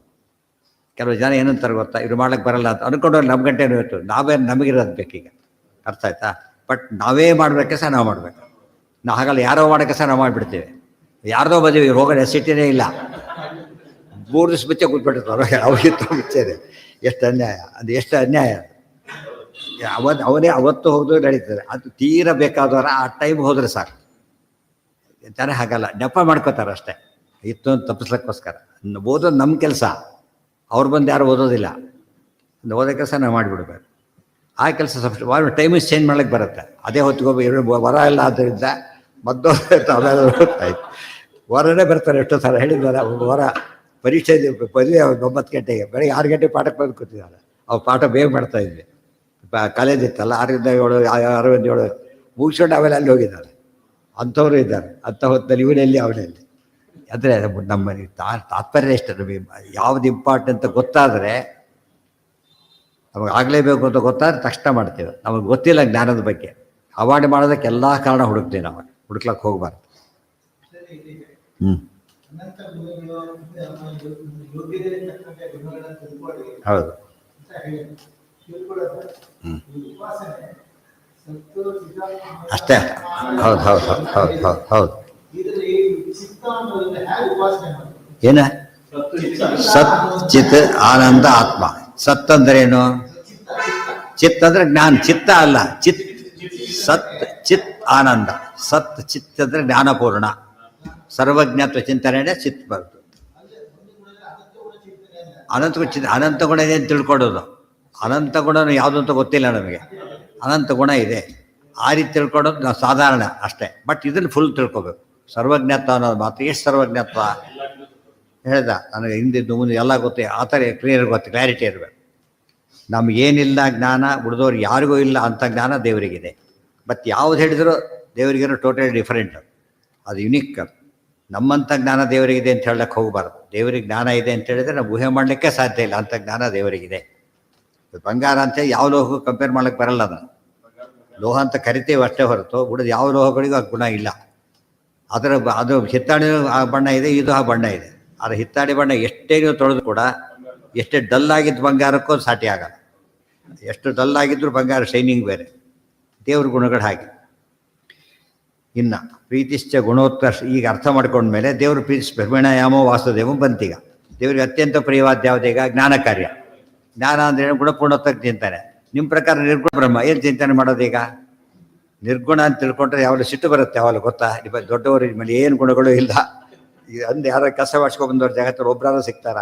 ಕೆಲವು ಜನ ಏನಂತಾರೆ ಗೊತ್ತಾ, ಇವ್ರು ಮಾಡ್ಲಿಕ್ಕೆ ಬರಲ್ಲ ಅಂತ ಅಂದ್ಕೊಂಡವ್ರು ನಮ್ಮ ಗಂಟೆನೂ ಇತ್ತು, ನಾವೇ ನಮಗಿರೋದು ಬೇಕೀಗ, ಅರ್ಥ ಆಯ್ತಾ? ಬಟ್ ನಾವೇ ಮಾಡಬೇಕೆ ಕೆಲಸ ನಾವು ಮಾಡಬೇಕು. ನಾವು ಹಾಗಲ್ಲ, ಯಾರೋ ಮಾಡೋ ಕೆಲಸ ನಾವು ಮಾಡಿಬಿಡ್ತೀವಿ. ಯಾರ್ದೋ ಬದೀವಿ ಹೋಗೋ ನೆಸಿಟಿನೇ ಇಲ್ಲ, 3 ದಿವಸ ಮುಂಚೆ ಕೂತ್ಬಿಟ್ಟಿರ್ತಾರೆ, ಅವ್ರಿಗಿತ್ತು ಮುಂಚೆನೆ. ಎಷ್ಟು ಅನ್ಯಾಯ ಅದು, ಎಷ್ಟು ಅನ್ಯಾಯ. ಅವತ್ತು ಹೋಗೋದು ನಡೀತದೆ. ಅದು ತೀರ ಬೇಕಾದವರ ಆ ಟೈಮ್ ಹೋದರೆ ಸಾಕು. ಜನ ಹಾಗಲ್ಲ, ನೆಪ ಮಾಡ್ಕೋತಾರೆ ಅಷ್ಟೇ, ಇತ್ತು ಅಂತ ತಪ್ಪಿಸ್ಲಿಕ್ಕೋಸ್ಕರ. ಓದೋದು ನಮ್ಮ ಕೆಲಸ, ಅವ್ರು ಬಂದು ಯಾರು ಓದೋದಿಲ್ಲ. ಓದೋ ಕೆಲಸ ನಾವು ಮಾಡಿಬಿಡ್ಬೇಕು. ಆ ಕೆಲಸ ಟೈಮಿಂಗ್ಸ್ ಚೇಂಜ್ ಮಾಡ್ಲಿಕ್ಕೆ ಬರುತ್ತೆ. ಅದೇ ಹೊತ್ತಿಗೆ ವರ ಇಲ್ಲ, ಆದ್ದರಿಂದ ಮದ್ದು ಆಮೇಲೆ ಆಯ್ತು ವರನೇ ಬರ್ತಾರೆ. ಎಷ್ಟೋ ಥರ ಹೇಳಿದ್ವಲ್ಲ, ವರ ಪರೀಕ್ಷೆ ಪದವಿ 9 ಗಂಟೆಗೆ, ಬೆಳಗ್ಗೆ 6 ಗಂಟೆ ಪಾಠಕ್ಕೆ ಬಂದು ಕೂತಿದ್ದಾರೆ. ಅವ್ರು ಪಾಠ ಬೇಗ ಮಾಡ್ತಾ ಇದ್ವಿ, ಕಾಲೇಜ್ ಇತ್ತಲ್ಲ, 6ರಿಂದ 7, 6ರಿಂದ 7 ಮುಗಿಸ್ಕೊಂಡು ಆಮೇಲೆ ಅಲ್ಲಿ ಹೋಗಿದ್ದಾರೆ. ಅಂಥವರು ಇದ್ದಾರೆ. ಅಂಥ ಹೊತ್ತಲ್ಲಿ ಇವನಲ್ಲಿ ಅವನಲ್ಲಿ. ಅಂದರೆ ನಮ್ಮ ತಾತ್ಪರ್ಯ ಇಷ್ಟ, ನಮಗೆ ಯಾವ್ದು ಇಂಪಾರ್ಟೆಂಟ್ ಅಂತ ಗೊತ್ತಾದರೆ, ನಮಗೆ ಆಗಲೇಬೇಕು ಅಂತ ಗೊತ್ತಾದ್ರೆ ತಕ್ಷಣ ಮಾಡ್ತೇವೆ. ನಮಗೆ ಗೊತ್ತಿಲ್ಲ ಜ್ಞಾನದ ಬಗ್ಗೆ, ಅವಾಯ್ಡ್ ಮಾಡೋದಕ್ಕೆ ಎಲ್ಲ ಕಾರಣ ಹುಡುಕ್ತೀವಿ. ನಾವು ಹುಡುಕ್ಲಕ್ಕೆ ಹೋಗ್ಬಾರ್ದು. ಹೌದು. ಅಷ್ಟೇ. ಹೌದು ಹೌದು ಹೌದು ಹೌದು ಹೌದು ಹೌದು. ಏನ ಸತ್ ಚಿತ್ ಆನಂದ ಆತ್ಮ. ಸತ್ ಅಂದ್ರೇನು? ಚಿತ್ ಅಂದ್ರೆ ಜ್ಞಾನ, ಚಿತ್ತ ಅಲ್ಲ, ಚಿತ್. ಸತ್ ಚಿತ್ ಆನಂದ. ಸತ್ ಚಿತ್ ಅಂದ್ರೆ ಜ್ಞಾನಪೂರ್ಣ, ಸರ್ವಜ್ಞತ್ವ ಚಿಂತನೆ ಚಿತ್ ಬರ್ತದೆ. ಅನಂತ ಗುಣ ಇದೆ ಅಂತ ತಿಳ್ಕೊಳ್ಳೋದು. ಅನಂತ ಗುಣ ಯಾವುದು ಅಂತ ಗೊತ್ತಿಲ್ಲ ನಮಗೆ. ಅನಂತ ಗುಣ ಇದೆ, ಆ ರೀತಿ ತಿಳ್ಕೊಳ್ಳೋದು ನಾವು ಸಾಧಾರಣ ಅಷ್ಟೇ. ಬಟ್ ಇದನ್ನು ಫುಲ್ ತಿಳ್ಕೊಬೇಕು. ಸರ್ವಜ್ಞತ್ವ ಅನ್ನೋದು ಮಾತ್ರ. ಎಷ್ಟು ಸರ್ವಜ್ಞತ್ವ ಹೇಳ್ದ, ನನಗೆ ಹಿಂದಿದ್ದು ಮುಂದೆ ಎಲ್ಲ ಗೊತ್ತೇ, ಆ ಥರ ಕ್ಲಿಯರ್ ಗೊತ್ತು, ಕ್ಲಾರಿಟಿ ಇರಬೇಕು. ನಮಗೇನಿಲ್ಲ ಜ್ಞಾನ, ಉಳಿದವ್ರು ಯಾರಿಗೂ ಇಲ್ಲ ಅಂಥ ಜ್ಞಾನ ದೇವರಿಗಿದೆ. ಬಟ್ ಯಾವ್ದು ಹೇಳಿದ್ರು ದೇವರಿಗಿರೋ ಟೋಟಲಿ ಡಿಫರೆಂಟ್, ಅದು ಯುನಿಕ್. ನಮ್ಮಂಥ ಜ್ಞಾನ ದೇವರಿಗಿದೆ ಅಂತ ಹೇಳಕ್ಕೆ ಹೋಗಬಾರ್ದು. ದೇವರಿಗೆ ಜ್ಞಾನ ಇದೆ ಅಂತ ಹೇಳಿದ್ರೆ ನಾವು ಊಹೆ ಮಾಡಲಿಕ್ಕೆ ಸಾಧ್ಯ ಇಲ್ಲ, ಅಂಥ ಜ್ಞಾನ ದೇವರಿಗಿದೆ. ಬಂಗಾರ ಅಂತ ಯಾವ ಲೋಹಕ್ಕೂ ಕಂಪೇರ್ ಮಾಡ್ಲಿಕ್ಕೆ ಬರಲ್ಲ. ಅದನ್ನು ಲೋಹ ಅಂತ ಕರಿತೀವಿ ಅಷ್ಟೇ ಹೊರತು ಉಳಿದ ಯಾವ ಲೋಹಗಳಿಗೂ ಆ ಗುಣ ಇಲ್ಲ. ಅದು ಹಿತ್ತಾಡಿ ಆ ಬಣ್ಣ ಇದೆ, ಇದು ಆ ಬಣ್ಣ ಇದೆ. ಆದರೆ ಹಿತ್ತಾಡಿ ಬಣ್ಣ ಎಷ್ಟೇ ನೀವು ತೊಳೆದು ಕೂಡ, ಎಷ್ಟೇ ಡಲ್ ಆಗಿದ್ದು ಬಂಗಾರಕ್ಕೂ ಸಾಟಿ ಆಗಲ್ಲ. ಎಷ್ಟು ಡಲ್ ಆಗಿದ್ರು ಬಂಗಾರ ಶೈನಿಂಗ್ ಬೇರೆ. ದೇವ್ರ ಗುಣಗಳು ಹಾಗೆ. ಇನ್ನು ಪ್ರೀತಿಶ್ಚ ಗುಣೋತ್ಕರ್ಷ ಈಗ ಅರ್ಥ ಮಾಡ್ಕೊಂಡ್ಮೇಲೆ ದೇವರು ಪ್ರೀತಿಸ್ ಬ್ರಹ್ಮಣಯಾಮೋ ವಾಸುದೇವ ಬಂತೀಗ. ದೇವರಿಗೆ ಅತ್ಯಂತ ಪ್ರಿಯವಾದ ಯಾವುದೀಗ? ಜ್ಞಾನ ಕಾರ್ಯ. ಜ್ಞಾನ ಅಂದ್ರೆ ಗುಣಪೂರ್ಣತ್ವ ಚಿಂತನೆ. ನಿಮ್ಮ ಪ್ರಕಾರ ನಿರ್ಗುಣ ಬ್ರಹ್ಮ ಏನು ಚಿಂತನೆ ಮಾಡೋದೀಗ? ನಿರ್ಗುಣ ಅಂತ ತಿಳ್ಕೊಂಡ್ರೆ ಯಾವಾಗಲೂ ಸಿಟ್ಟು ಬರುತ್ತೆ. ಯಾವಾಗಲೂ ಗೊತ್ತಾ, ದೊಡ್ಡವರು ಮೇಲೆ ಏನು ಗುಣಗಳು ಇಲ್ಲ. ಈಗ ಅಂದು ಯಾರು ಕಸ ಮಾಡಿಸ್ಕೊಂಡ್ಬಂದವ್ರು ಜಗತ್ತಲ್ಲಿ ಒಬ್ಬರಾದ್ರೂ ಸಿಗ್ತಾರ?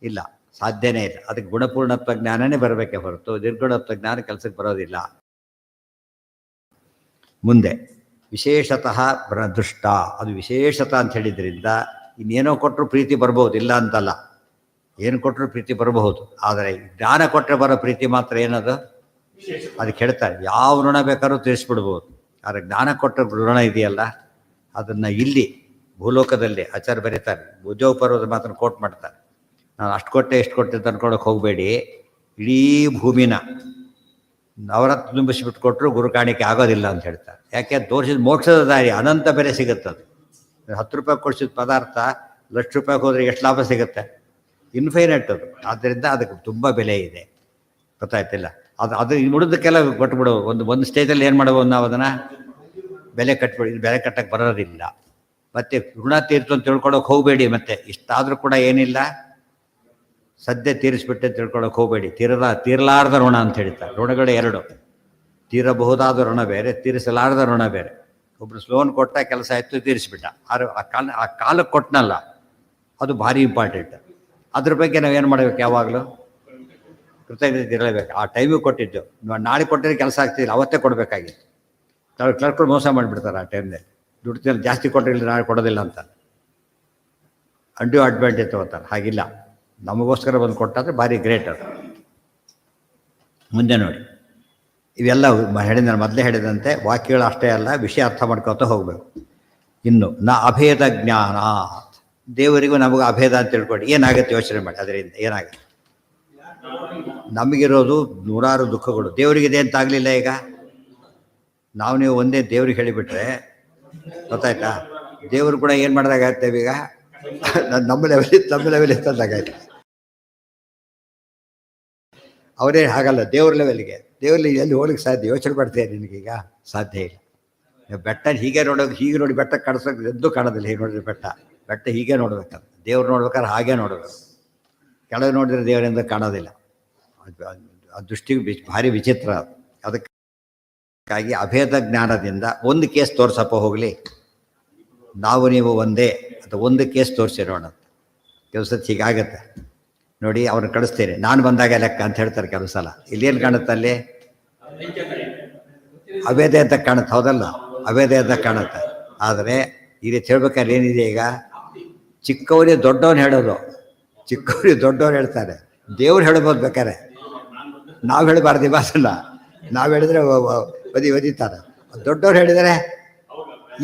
ಇಲ್ಲ, ಸಾಧ್ಯನೇ ಇಲ್ಲ. ಅದಕ್ಕೆ ಗುಣಪೂರ್ಣತ್ವ ಜ್ಞಾನನೇ ಬರಬೇಕೆ ಹೊರತು ನಿರ್ಗುಣತ್ವ ಜ್ಞಾನ ಕೆಲಸಕ್ಕೆ ಬರೋದಿಲ್ಲ. ಮುಂದೆ ವಿಶೇಷತಃ ದೃಷ್ಟ, ಅದು ವಿಶೇಷತ ಅಂತ ಹೇಳಿದ್ರಿಂದ ಇನ್ನೇನೋ ಕೊಟ್ಟರು ಪ್ರೀತಿ ಬರ್ಬೋದು, ಇಲ್ಲ ಅಂತಲ್ಲ. ಏನು ಕೊಟ್ಟರು ಪ್ರೀತಿ ಬರಬಹುದು, ಆದರೆ ಜ್ಞಾನ ಕೊಟ್ಟರೆ ಬರೋ ಪ್ರೀತಿ ಮಾತ್ರ ಏನದು, ಅದಕ್ಕೆ ಹೇಳ್ತಾರೆ ಯಾವ ಋಣ ಬೇಕಾದ್ರೂ ತೀರಿಸ್ಬಿಡ್ಬೋದು. ಆದರೆ ಜ್ಞಾನ ಕೊಟ್ಟ ಋಣ ಇದೆಯಲ್ಲ, ಅದನ್ನು ಇಲ್ಲಿ ಭೂಲೋಕದಲ್ಲಿ ಆಚಾರ್ಯ ಬರೀತಾರೆ, ಉದ್ಯೋಗ ಪರ್ವದ ಮಾತ್ರ ಕೋಟ್ ಮಾಡ್ತಾರೆ. ನಾನು ಅಷ್ಟು ಕೊಟ್ಟೆ ಎಷ್ಟು ಕೊಟ್ಟೆ ಅಂತ ಅನ್ಕೊಳಕ್ಕೆ ಹೋಗಬೇಡಿ, ಇಡೀ ಭೂಮಿನ ನವರತ್ನ ತುಂಬಿಸಿಬಿಟ್ಟು ಕೊಟ್ಟರು ಗುರು ಕಾಣಿಕೆ ಆಗೋದಿಲ್ಲ ಅಂತ ಹೇಳ್ತಾರೆ. ಯಾಕೆ ತೋರಿಸಿದ ಮೋಕ್ಷದ ದಾರಿ ಅನಂತ ಬೆಲೆ ಸಿಗುತ್ತದೆ. 10 ರೂಪಾಯಿ ಕೊಡಿಸಿದ ಪದಾರ್ಥ ₹1,00,000 ಹೋದರೆ ಎಷ್ಟು ಲಾಭ ಸಿಗುತ್ತೆ, ಇನ್ಫೈನೈಟ್ ಅದು. ಆದ್ದರಿಂದ ಅದಕ್ಕೆ ತುಂಬ ಬೆಲೆ ಇದೆ, ಗೊತ್ತಾಯ್ತಿಲ್ಲ. ಅದು ಉಳಿದಕ್ಕೆಲ್ಲ ಕೊಟ್ಬಿಡು. ಒಂದು ಸ್ಟೇಜಲ್ಲಿ ಏನು ಮಾಡ್ಬೋದು ನಾವು, ಅದನ್ನು ಬೆಲೆ ಕಟ್ಬಿಡಿ. ಬೆಲೆ ಕಟ್ಟಕ್ಕೆ ಬರೋದಿಲ್ಲ. ಮತ್ತು ಋಣ ತೀರ್ತು ಅಂತ ತಿಳ್ಕೊಳಕ್ಕೆ ಹೋಗಬೇಡಿ. ಮತ್ತು ಇಷ್ಟಾದರೂ ಕೂಡ ಏನಿಲ್ಲ, ಸದ್ಯ ತೀರಿಸ್ಬಿಟ್ಟೆ ತಿಳ್ಕೊಳಕ್ಕೆ ಹೋಗಬೇಡಿ. ತೀರಲಾರ್ದ ಋಣ ಅಂತ ಹೇಳ್ತಾರೆ. ಋಣಗಳು 2, ತೀರಬಹುದಾದ ಋಣ ಬೇರೆ, ತೀರಿಸಲಾರ್ದ ಋಣ ಬೇರೆ. ಒಬ್ಬರು ಲೋನ್ ಕೊಟ್ಟ, ಕೆಲಸ ಆಯಿತು, ತೀರಿಸ್ಬಿಟ್ಟ. ಆ ಕಾಲಕ್ಕೆ ಕೊಟ್ಟನಲ್ಲ, ಅದು ಭಾರಿ ಇಂಪಾರ್ಟೆಂಟ್. ಅದ್ರ ಬಗ್ಗೆ ನಾವೇನು ಮಾಡಬೇಕು, ಯಾವಾಗಲೂ ಕೃತಜ್ಞತೆ ಇರಲೇಬೇಕು. ಆ ಟೈಮಿಗೆ ಕೊಟ್ಟಿದ್ದು, ನಾಳೆ ಕೊಟ್ಟರೆ ಕೆಲಸ ಆಗ್ತಿಲ್ಲ, ಅವತ್ತೇ ಕೊಡಬೇಕಾಗಿತ್ತು. ಕ್ಲರ್ಕ್ಗಳು ಮೋಸ ಮಾಡಿಬಿಡ್ತಾರೆ ಆ ಟೈಮ್ನಲ್ಲಿ. ದುಡ್ಡು ಜಾಸ್ತಿ ಕೊಟ್ಟಿಲ್ಲ, ನಾಳೆ ಕೊಡೋದಿಲ್ಲ ಅಂತ ಅಂಡ್ಯೂ ಅಡ್ವಾಂಟೇಜ್ ತಗೋತಾರೆ. ಹಾಗಿಲ್ಲ, ನಮಗೋಸ್ಕರ ಬಂದು ಕೊಟ್ಟಾದರೆ ಭಾರಿ ಗ್ರೇಟ್ ಅದು. ಮುಂದೆ ನೋಡಿ, ಇವೆಲ್ಲ ನಾನು ಮೊದಲೇ ಹೇಳಿದಂತೆ ವಾಕ್ಯಗಳು ಅಷ್ಟೇ ಅಲ್ಲ, ವಿಷಯ ಅರ್ಥ ಮಾಡ್ಕೊತ ಹೋಗಬೇಕು. ಇನ್ನು ಅಭೇದ ಜ್ಞಾನ, ದೇವರಿಗೂ ನಮಗೂ ಅಭೇದ ಅಂತ ತಿಳ್ಕೊಂಡು ಏನಾಗುತ್ತೆ ಯೋಚನೆ ಮಾಡಿ. ಅದರಿಂದ ಏನಾಗುತ್ತೆ, ನಮಗಿರೋದು ನೂರಾರು ದುಃಖಗಳು, ದೇವರಿಗಿದೆ ಅಂತ ಆಗಲಿಲ್ಲ. ಈಗ ನೀವು ಒಂದೇ ದೇವ್ರಿಗೆ ಹೇಳಿಬಿಟ್ರೆ ಗೊತ್ತಾಯ್ತಾ, ದೇವರು ಕೂಡ ಏನು ಮಾಡಿದಾಗತ್ತೆ, ಈಗ ನಮ್ಮ ಲೆವೆಲ್ ಇತ್ತಂದಾಗಾಯ್ತು. ಅವರೇ ಹಾಗಲ್ಲ, ದೇವ್ರ ಲೆವೆಲ್ಗೆ. ದೇವ್ರಲ್ಲಿ ಎಲ್ಲಿ ಹೋಗ್ಲಿಕ್ಕೆ ಸಾಧ್ಯ, ಯೋಚನೆ ಮಾಡ್ತೀಯ ನಿನಗೀಗ? ಸಾಧ್ಯ ಇಲ್ಲ. ಬೆಟ್ಟ ಹೀಗೆ ಹೀಗೆ ನೋಡಿ ಬೆಟ್ಟ ಕಾಣಿಸೋಕೆ ಎದ್ದು ಕಾಣೋದಿಲ್ಲ. ಹೀಗೆ ನೋಡಿದ್ರೆ ಬೆಟ್ಟ ಹೀಗೆ ನೋಡ್ಬೇಕಂತ. ದೇವ್ರು ನೋಡ್ಬೇಕಾದ್ರೆ ಹಾಗೆ ನೋಡಬೇಕು. ಕೆಳಗೆ ನೋಡಿದ್ರೆ ದೇವರಿಂದ ಕಾಣೋದಿಲ್ಲ. ಆ ದೃಷ್ಟಿಗೆ ಭಾರಿ ವಿಚಿತ್ರ ಅದು. ಅದಕ್ಕಾಗಿ ಅಭೇದ ಜ್ಞಾನದಿಂದ ಒಂದು ಕೇಸ್ ತೋರ್ಸಪ್ಪ ಹೋಗಲಿ, ನಾವು ನೀವು ಒಂದೇ ಅಥವಾ ಒಂದು ಕೇಸ್ ತೋರಿಸಿರೋಣ ಅಂತ. ಕೆಲವು ಸತಿ ಹೀಗಾಗತ್ತೆ ನೋಡಿ. ಅವ್ರನ್ನ ಕಳಿಸ್ತೇನೆ, ನಾನು ಬಂದಾಗ ಲೆಕ್ಕ ಅಂತ ಹೇಳ್ತಾರೆ ಕೆಲವು ಸಲ. ಇಲ್ಲೇನು ಕಾಣುತ್ತೆ, ಅಲ್ಲಿ ಅಭೇದ ಅಂತ ಕಾಣುತ್ತೆ, ಹೌದಲ್ಲ? ಅಭೇದ ಅಂತ ಕಾಣುತ್ತೆ. ಆದರೆ ಈ ರೀತಿ ಹೇಳ್ಬೇಕಾದ್ರೆ ಏನಿದೆ, ಈಗ ಚಿಕ್ಕವರಿಗೆ ದೊಡ್ಡವನು ಹೇಳೋದು, ಚಿಕ್ಕವರಿಗೆ ದೊಡ್ಡವ್ರು ಹೇಳ್ತಾರೆ. ದೇವ್ರು ಹೇಳ್ಬೋದು ಬೇಕಾರೆ, ನಾವು ಹೇಳಬಾರ್ದು ಈ ಮಾತನ್ನ. ನಾವು ಹೇಳಿದ್ರೆ ಒದಿತಾರೆ. ದೊಡ್ಡವ್ರು ಹೇಳಿದರೆ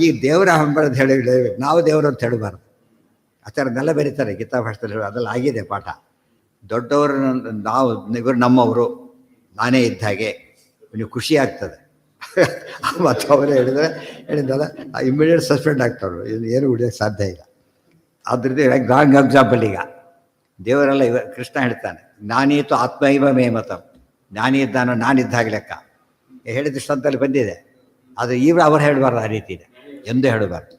ಈ ದೇವರ ಹಂಬಳದ ಹೇಳಿ, ನಾವು ದೇವರು ಅಂತ ಹೇಳಬಾರ್ದು. ಆಚಾರನೆಲ್ಲ ಬರೀತಾರೆ ಗೀತಾ ಭಾಷೆದಲ್ಲಿ, ಅದೆಲ್ಲ ಆಗಿದೆ ಪಾಠ. ದೊಡ್ಡವರು ಇವರು ನಮ್ಮವರು, ನಾನೇ ಇದ್ದ ಹಾಗೆ, ನೀವು ಖುಷಿ ಆಗ್ತದೆ. ಮತ್ತು ಅವರೇ ಹೇಳಿದ್ದಲ್ಲ ಇಮ್ಮಿಡಿಯೇಟ್ ಸಸ್ಪೆಂಡ್ ಆಗ್ತವ್ರು, ಏನು ಉಳಿಯೋಕ್ಕೆ ಸಾಧ್ಯ ಇಲ್ಲ. ಆದ್ದರಿಂದ ರಾಂಗ್ ಎಕ್ಸಾಂಪಲ್. ಈಗ ದೇವರೆಲ್ಲ ಕೃಷ್ಣ ಹೇಳ್ತಾನೆ, ಜ್ಞಾನೀತು ಆತ್ಮೈವ ಮೇ ಮತಂ, ಜ್ಞಾನಿ ಇದ್ದಾನೋ ನಾನಿದ್ದಾಗ ಲೆಕ್ಕ ಹೇಳಿದ ದೃಷ್ಟಾಂತದಲ್ಲಿ ಬಂದಿದೆ. ಆದರೆ ಅವ್ರು ಹೇಳಬಾರ್ದು, ಆ ರೀತಿ ಇದೆ ಎಂದು ಹೇಳಬಾರ್ದು.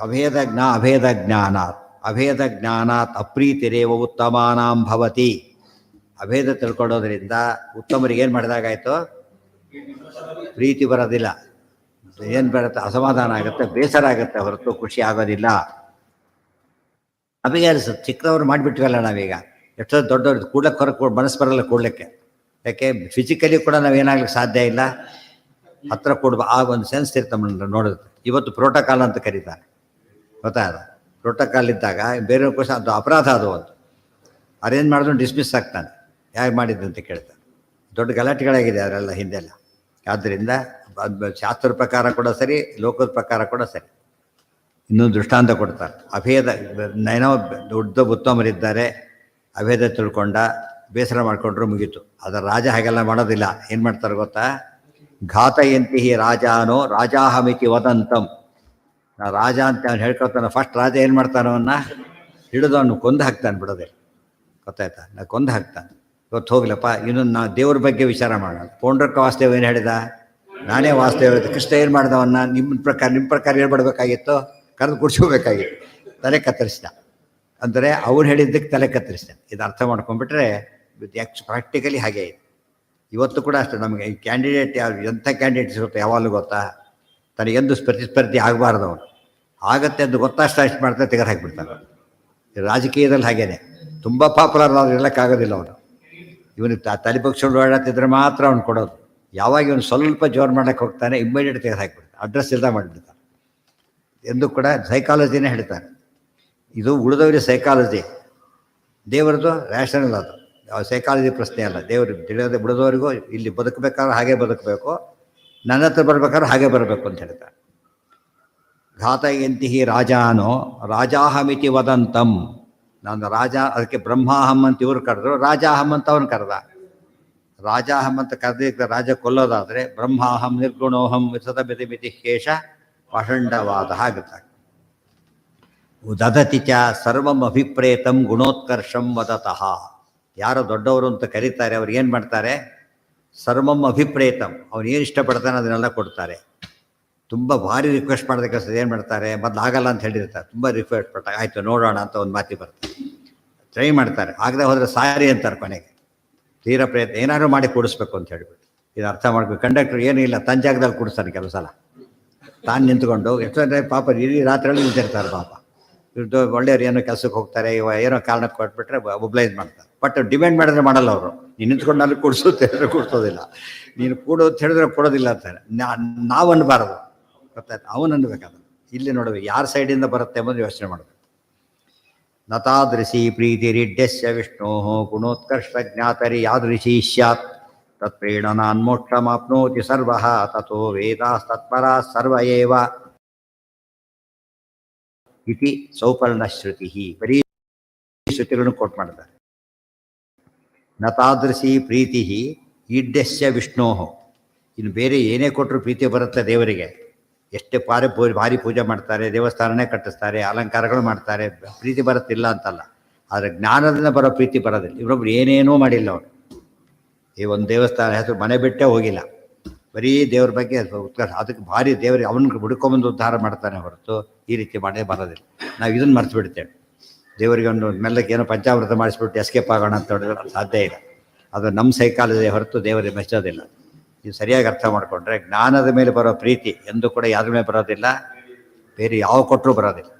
ಅಭೇದ ಜ್ಞಾನಾತ್, ಅಭೇದ ಜ್ಞಾನಾತ್ ಅಪ್ರೀತಿರೇವ ಉತ್ತಮಾನಾಂ ಭವತಿ. ಅಭೇದ ತಿಳ್ಕೊಳ್ಳೋದ್ರಿಂದ ಉತ್ತಮರಿಗೆ ಏನು ಮಾಡಿದಾಗಾಯಿತು, ಪ್ರೀತಿ ಬರೋದಿಲ್ಲ. ಏನು ಬರುತ್ತೆ, ಅಸಮಾಧಾನ ಆಗುತ್ತೆ, ಬೇಸರ ಆಗುತ್ತೆ, ಹೊರತು ಖುಷಿ ಆಗೋದಿಲ್ಲ. ನಮಗೆ ಅನಿಸುತ್ತೆ ಚಿಕ್ಕದವ್ರು ಮಾಡಿಬಿಟ್ವಲ್ಲ ನಾವೀಗ. ಎಷ್ಟೋ ದೊಡ್ಡವ್ರು ಕೂಡ್ಲಕ್ಕೆ ಹೊರಗೆ ಮನಸ್ಸು ಬರಲ್ಲ ಕೂಡ್ಲಿಕ್ಕೆ. ಯಾಕೆ ಫಿಸಿಕಲಿ ಕೂಡ ನಾವೇನಾಗ್ಲಿಕ್ಕೆ ಸಾಧ್ಯ ಇಲ್ಲ. ಹತ್ರ ಆ ಒಂದು ಸೆನ್ಸ್ ಇರ್ತದೆ ನೋಡೋದು. ಇವತ್ತು ಪ್ರೋಟೋಕಾಲ್ ಅಂತ ಕರೀತಾರೆ, ಗೊತ್ತಾಗ ಪ್ರೋಟೋಕಾಲ್ ಇದ್ದಾಗ ಬೇರೆ ಕೋಶ ಅದು ಅಪರಾಧ. ಅದು ಒಂದು ಅರೇಂಜ್ ಮಾಡಿದ್ರು ಡಿಸ್ಮಿಸ್ ಆಗ್ತಾನೆ, ಯಾರು ಮಾಡಿದ್ದಂತ ಕೇಳ್ತಾನೆ. ದೊಡ್ಡ ಗಲಾಟೆಗಳಾಗಿದೆ ಅದರೆಲ್ಲ ಹಿಂದೆಲ್ಲ. ಆದ್ದರಿಂದ ಶಾಸ್ತ್ರದ ಪ್ರಕಾರ ಕೂಡ ಸರಿ, ಲೋಕದ ಪ್ರಕಾರ ಕೂಡ ಸರಿ. ಇನ್ನೊಂದು ದೃಷ್ಟಾಂತ ಕೊಡ್ತಾರೆ. ಅಭೇದ ಏನೋ ದೊಡ್ಡ ಉತ್ತಮರಿದ್ದಾರೆ, ಅಭೇದ ತಿಳ್ಕೊಂಡ, ಬೇಸರ ಮಾಡಿಕೊಂಡ್ರು ಮುಗೀತು. ಅದರ ರಾಜ ಹಾಗೆಲ್ಲ ಮಾಡೋದಿಲ್ಲ. ಏನು ಮಾಡ್ತಾರೆ ಗೊತ್ತಾ, ಘಾತಯಂತಿ ರಾಜಾನೋ ರಾಜಾಹಮಿತಿ ವದಂತಂ. ನಾ ರಾಜ ಅಂತ ಅವ್ನು ಹೇಳ್ಕೊತಾನೆ. ಫಸ್ಟ್ ರಾಜ ಏನು ಮಾಡ್ತಾನೋ ಅವನ್ನ ಹಿಡಿದು ಅವನು ಕೊಂದು ಹಾಕ್ತಾನೆ, ಬಿಡೋದೆ. ಗೊತ್ತಾಯ್ತಾ, ನಾ ಕೊಂದು ಹಾಕ್ತಾನೆ. ಇವತ್ತು ಹೋಗ್ಲಪ್ಪ, ಇನ್ನೊಂದು ನಾ ದೇವ್ರ ಬಗ್ಗೆ ವಿಚಾರ ಮಾಡೋಣ. ಪೌಂಡ್ರಕ್ಕ ವಾಸುದೇವ ಏನು ಹೇಳಿದ, ನಾನೇ ವಾಸುದೇವ ಹೇಳಿದೆ. ಕೃಷ್ಣ ಏನು ಮಾಡಿದವನ್ನ ನಿಮ್ಮ ಪ್ರಕಾರ ಹೇಳ್ಬಿಡ್ಬೇಕಾಗಿತ್ತು, ಕರೆದು ಕುಡಿಸ್ಕೋಬೇಕಾಗಿತ್ತು. ತಲೆ ಕತ್ತರಿಸಿದ. ಅಂದರೆ ಅವ್ರು ಹೇಳಿದ್ದಕ್ಕೆ ತಲೆ ಕತ್ತರಿಸಿದ. ಇದು ಅರ್ಥ ಮಾಡ್ಕೊಂಡ್ಬಿಟ್ರೆ ಪ್ರಾಕ್ಟಿಕಲಿ ಹಾಗೆ ಇದೆ. ಇವತ್ತು ಕೂಡ ಅಷ್ಟೇ. ನಮಗೆ ಈ ಕ್ಯಾಂಡಿಡೇಟ್ ಎಂಥ ಕ್ಯಾಂಡಿಡೇಟ್ಸ್ ಇರುತ್ತೆ ಯಾವಾಗಲೂ ಗೊತ್ತಾ, ತನಗೆಂದು ಪ್ರತಿಸ್ಪರ್ಧಿ ಆಗಬಾರ್ದು. ಅವನು ಆಗತ್ತೆ ಅಂತ ಗೊತ್ತಷ್ಟು ಅಷ್ಟು ಮಾಡ್ತಾರೆ, ತೆಗೆದು ಹಾಕಿಬಿಡ್ತಾನೆ. ರಾಜಕೀಯದಲ್ಲಿ ಹಾಗೇನೆ ತುಂಬ ಪಾಪ್ಯುಲರ್ ಆದ್ರೆ ಇರೋಕ್ಕಾಗೋದಿಲ್ಲ ಅವನು. ಇವನಿಗೆ ತಲೆ ಪಕ್ಷಗಳು ಓಡಾಡ್ತಿದ್ರೆ ಮಾತ್ರ ಅವ್ನು ಕೊಡೋದು. ಯಾವಾಗ ಇವನು ಸ್ವಲ್ಪ ಜೋರು ಮಾಡೋಕ್ಕೆ ಹೋಗ್ತಾನೆ, ಇಮ್ಮಿಡಿಯೇಟ್ ತೆಗೆದು ಹಾಕಿಬಿಡ್ತಾನೆ, ಅಡ್ರೆಸ್ ಇಲ್ದ ಮಾಡಿಬಿಡ್ತಾನೆ. ಎಂದು ಕೂಡ ಸೈಕಾಲಜಿನೇ ಹೇಳ್ತಾರೆ. ಇದು ಉಳಿದವರಿಗೆ ಸೈಕಾಲಜಿ, ದೇವರದು ರ್ಯಾಷನಲ್ ಅದು, ಸೈಕಾಲಜಿ ಪ್ರಶ್ನೆ ಅಲ್ಲ. ದೇವರು ತಿಳಿಯೋದೇ ಬಿಡೋದವರೆಗೂ ಇಲ್ಲಿ ಬದುಕಬೇಕಾದ್ರೆ ಹಾಗೆ ಬದುಕಬೇಕು, ನನ್ನ ಹತ್ರ ಬರ್ಬೇಕಾದ್ರೆ ಹಾಗೆ ಬರಬೇಕು ಅಂತ ಹೇಳ್ತಾರೆ. ಘಾತಯಂತಿ ರಾಜಾನೋ ರಾಜಾಹಮಿತಿ ವದಂತಂ. ನಾನು ರಾಜ, ಅದಕ್ಕೆ ಬ್ರಹ್ಮಾಹಂ ಅಂತ ಇವ್ರು ಕರೆದ್ರು, ರಾಜಾಹಂ ಅಂತ ಅವನು ಕರೆದ. ರಾಜಾಹಂ ಅಂತ ಕರೆದಿದ್ದ ರಾಜ ಕೊಲ್ಲೋದಾದರೆ ಬ್ರಹ್ಮಾಹಂ ನಿರ್ಗುಣೋಹಂ ವಿಸದ ಮಿತಿ ಮಿತಿ ಶೇಷ ಪಾಷಂಡವಾದ ಆಗುತ್ತೆ. ದದತಿ ಚ ಸರ್ವಂ ಅಭಿಪ್ರೇತಂ ಗುಣೋತ್ಕರ್ಷಂ ವದತಃ. ಯಾರು ದೊಡ್ಡವರು ಅಂತ ಕರೀತಾರೆ ಅವ್ರು ಏನು ಮಾಡ್ತಾರೆ? ಸರ್ವಂ ಅಭಿಪ್ರೇತಂ, ಅವ್ನು ಏನು ಇಷ್ಟಪಡ್ತಾನೆ ಅದನ್ನೆಲ್ಲ ಕೊಡ್ತಾರೆ. ತುಂಬ ಭಾರಿ ರಿಕ್ವೆಸ್ಟ್ ಮಾಡೋದಕ್ಕೆ ಏನು ಮಾಡ್ತಾರೆ, ಮೊದಲು ಆಗಲ್ಲ ಅಂತ ಹೇಳಿರ್ತಾರೆ, ತುಂಬ ರಿಕ್ವೆಸ್ಟ್ ಪಟ್ಟಾಗ ಆಯಿತು ನೋಡೋಣ ಅಂತ ಒಂದು ಮಾತಿ ಬರ್ತಾರೆ, ಟ್ರೈ ಮಾಡ್ತಾರೆ, ಆಗದೆ ಹೋದರೆ ಸಾರಿ ಅಂತಾರೆ. ಕೊನೆಗೆ ತೀರ ಪ್ರಯತ್ನ ಏನಾದರೂ ಮಾಡಿ ಕೊಡಿಸ್ಬೇಕು ಅಂತ ಹೇಳ್ಬಿಟ್ಟು ಇದು ಅರ್ಥ ಮಾಡ್ಬೇಕು. ಕಂಡಕ್ಟರ್ ಏನಿಲ್ಲ ತನ್ನ ಜಾಗದಲ್ಲಿ ಕೊಡಿಸ್ತಾನೆ ಕೆಲವು ಸಲ, ತಾನು ನಿಂತ್ಕೊಂಡು. ಎಷ್ಟೋ ಪಾಪ ಇಡೀ ರಾತ್ರಿಯಲ್ಲಿ ನಿಂತಿರ್ತಾರೆ ಪಾಪ. ಇವ್ರದ್ದು ಒಳ್ಳೆಯವ್ರು ಏನೋ ಕೆಲಸಕ್ಕೆ ಹೋಗ್ತಾರೆ, ಏನೋ ಕಾರಣಕ್ಕೆ ಕೊಟ್ಬಿಟ್ರೆ ಒಬ್ಲೈಸ್ ಮಾಡ್ತಾರೆ. ಬಟ್ ಡಿಮ್ಯಾಂಡ್ ಮಾಡಿದ್ರೆ ಮಾಡಲ್ಲ ಅವರು. ನೀನು ನಿಂತ್ಕೊಂಡು ಅಲ್ಲಿ ಕೊಡಿಸುತ್ತೆ ಕೊಡಿಸೋದಿಲ್ಲ, ನೀನು ಕೊಡು ಅಂತ ಹೇಳಿದ್ರೆ ಕೊಡೋದಿಲ್ಲ ಅಂತಾರೆ. ನಾವು ಅನ್ನಬಾರದು, ಗೊತ್ತಾಯ್ತು, ಅವನು ಅನ್ಬೇಕಾದ್ರೆ. ಇಲ್ಲಿ ನೋಡಬೇಕು ಯಾರ ಸೈಡಿಂದ ಬರುತ್ತೆ ಎಂಬುದು ಯೋಚನೆ ಮಾಡಬೇಕು. ನತಾದೃಶಿ ಪ್ರೀತಿರಿಡ್ಯಸ್ಯ ವಿಷ್ಣೋ ಗುಣೋತ್ಕರ್ಷ ಜ್ಞಾತರಿ ಯಾದೃಶಿ ಸ್ಯಾತ್ ತತ್ಪ್ರೇರಣಾನ್ ಮೋಕ್ಷಮಾಪ್ನೋತಿ ಸರ್ವಃ ತಥೋ ವೇದಾಸ್ತತ್ಪರ ಸರ್ವ ಏವ ಇತಿ ಸೌಪರ್ಣ ಶ್ರುತಿ. ಬರೀ ಶ್ರುತಿಗಳನ್ನು ಕೋಟ್ ಮಾಡ್ತಾರೆ. ನತಾದೃಶಿ ಪ್ರೀತಿ ಈಡ್ಯಸ್ಯ ವಿಷ್ಣೋ. ಇನ್ನು ಬೇರೆ ಏನೇ ಕೊಟ್ಟರು ಪ್ರೀತಿ ಬರುತ್ತೆ ದೇವರಿಗೆ. ಎಷ್ಟೇ ಭಾರಿ ಪೂಜೆ ಮಾಡ್ತಾರೆ, ದೇವಸ್ಥಾನನೇ ಕಟ್ಟಿಸ್ತಾರೆ, ಅಲಂಕಾರಗಳು ಮಾಡ್ತಾರೆ, ಪ್ರೀತಿ ಬರುತ್ತಿಲ್ಲ ಅಂತಲ್ಲ. ಆದರೆ ಜ್ಞಾನದಿಂದ ಬರೋ ಪ್ರೀತಿ ಬರೋದಿಲ್ಲ. ಇವರೊಬ್ರು ಏನೇನೂ ಮಾಡಿಲ್ಲ ಅವರು. ಈ ಒಂದು ದೇವಸ್ಥಾನ ಹೆಸರು ಮನೆ ಬಿಟ್ಟೇ ಹೋಗಿಲ್ಲ, ಬರೀ ದೇವ್ರ ಬಗ್ಗೆ ಉತ್ಕರ್ಷ. ಅದಕ್ಕೆ ಭಾರಿ ದೇವರಿಗೆ ಅವನಿಗೆ ಹುಡ್ಕೊಂಬಂದು ಉದ್ಧಾರ ಮಾಡ್ತಾನೆ ಹೊರತು ಈ ರೀತಿ ಮಾಡೇ ಬರೋದಿಲ್ಲ. ನಾವು ಇದನ್ನು ಮರ್ತು ಬಿಡ್ತೇವೆ. ದೇವರಿಗೆ ಒಂದು ಮೆಲ್ಲಕ್ಕೆ ಏನೋ ಪಂಚಾಮೃತ ಮಾಡಿಸ್ಬಿಟ್ಟು ಎಸ್ಕೇಪ್ ಆಗೋಣ ಅಂತ ಹೇಳಿದ್ರೆ ಸಾಧ್ಯ ಇಲ್ಲ. ಅದು ನಮ್ಮ ಸೈಕಾಲಜಿ ಹೊರತು ದೇವರಿಗೆ ಮೆಚ್ಚೋದಿಲ್ಲ. ಇದು ಸರಿಯಾಗಿ ಅರ್ಥ ಮಾಡಿಕೊಂಡ್ರೆ ಜ್ಞಾನದ ಮೇಲೆ ಬರೋ ಪ್ರೀತಿ ಎಂದು ಕೂಡ ಯಾವ್ದ್ರ ಮೇಲೆ ಬರೋದಿಲ್ಲ, ಬೇರೆ ಯಾವ ಕೊಟ್ಟರೂ ಬರೋದಿಲ್ಲ.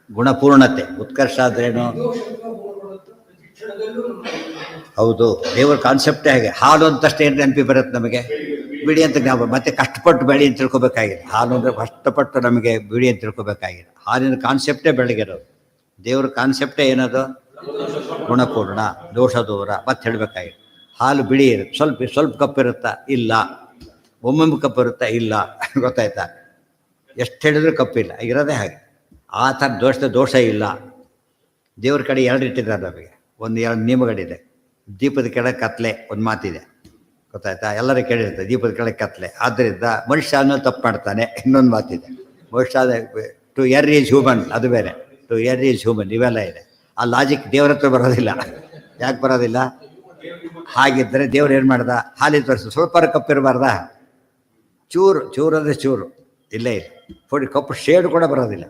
ಗುಣಪೂರ್ಣತೆ, ಉತ್ಕರ್ಷ ಆದ್ರೇನು? ಹೌದು, ದೇವರ ಕಾನ್ಸೆಪ್ಟೇ ಹಾಗೆ. ಹಾಲು ಅಂತಷ್ಟೇ ಏನು ನೆನಪಿ ಬರುತ್ತೆ ನಮಗೆ, ಬಿಡಿ ಅಂತ ನಾವು ಮತ್ತೆ ಕಷ್ಟಪಟ್ಟು ಬೆಳಿ ಅಂತ ತಿಳ್ಕೊಬೇಕಾಗಿದೆ. ಹಾಲು ಅಂದರೆ ಕಷ್ಟಪಟ್ಟು ನಮಗೆ ಬಿಡಿ ಅಂತ ತಿಳ್ಕೊಬೇಕಾಗಿದೆ. ಹಾಲಿನ ಕಾನ್ಸೆಪ್ಟೇ ಬೆಳಗಿರೋದು. ದೇವ್ರ ಕಾನ್ಸೆಪ್ಟೇ ಏನದು? ಗುಣಪೂರ್ಣ, ದೋಷ ದೂರ. ಮತ್ತೆ ಹೇಳಬೇಕಾಗಿದೆ. ಹಾಲು ಬಿಳಿ ಇರುತ್ತೆ, ಸ್ವಲ್ಪ ಕಪ್ಪಿರುತ್ತಾ? ಇಲ್ಲ. ಒಮ್ಮೊಮ್ಮೆ ಕಪ್ಪಿರುತ್ತಾ? ಇಲ್ಲ. ಗೊತ್ತಾಯ್ತಾ? ಎಷ್ಟು ಹೇಳಿದ್ರು ಕಪ್ಪಿಲ್ಲ, ಇರೋದೇ ಹಾಗೆ. ಆ ಥರ ದೋಷ ಇಲ್ಲ. ದೇವ್ರ ಕಡೆ ಎರಡು ಇಟ್ಟಿದ್ದಾರೆ ನಮಗೆ. ಎರಡು ನಿಯಮಗಳಿದೆ. ದೀಪದ ಕೆಳಗೆ ಕತ್ಲೆ ಒಂದು ಮಾತಿದೆ, ಗೊತ್ತಾಯ್ತಾ? ಎಲ್ಲರೂ ಕೇಳಿರ್ತಾರೆ ದೀಪದ ಕೆಳಗೆ ಕತ್ಲೆ. ಆದ್ದರಿಂದ ಮನುಷ್ಯ ಅನ್ನೋದು ತಪ್ಪು ಮಾಡ್ತಾನೆ. ಇನ್ನೊಂದು ಮಾತಿದೆ, ಮನುಷ್ಯ ಟು ಎರ್ ಈಸ್ ಹ್ಯೂಮನ್, ಅದು ಬೇರೆ. ಟು ಎರ್ ಈಸ್ ಹ್ಯೂಮನ್, ಇವೆಲ್ಲ ಇದೆ. ಆ ಲಾಜಿಕ್ ದೇವ್ರ ಹತ್ರ ಬರೋದಿಲ್ಲ. ಯಾಕೆ ಬರೋದಿಲ್ಲ? ಹಾಗಿದ್ದರೆ ದೇವ್ರು ಏನು ಮಾಡ್ದ? ಹಾಲಿನ ತೋರಿಸಿ ಸ್ವಲ್ಪ ಕಪ್ಪಿರಬಾರ್ದ? ಚೂರು ಅಂದರೆ ಚೂರು ಇಲ್ಲೇ ಇಲ್ಲ. ಕಪ್ಪು ಶೇಡ್ ಕೂಡ ಬರೋದಿಲ್ಲ.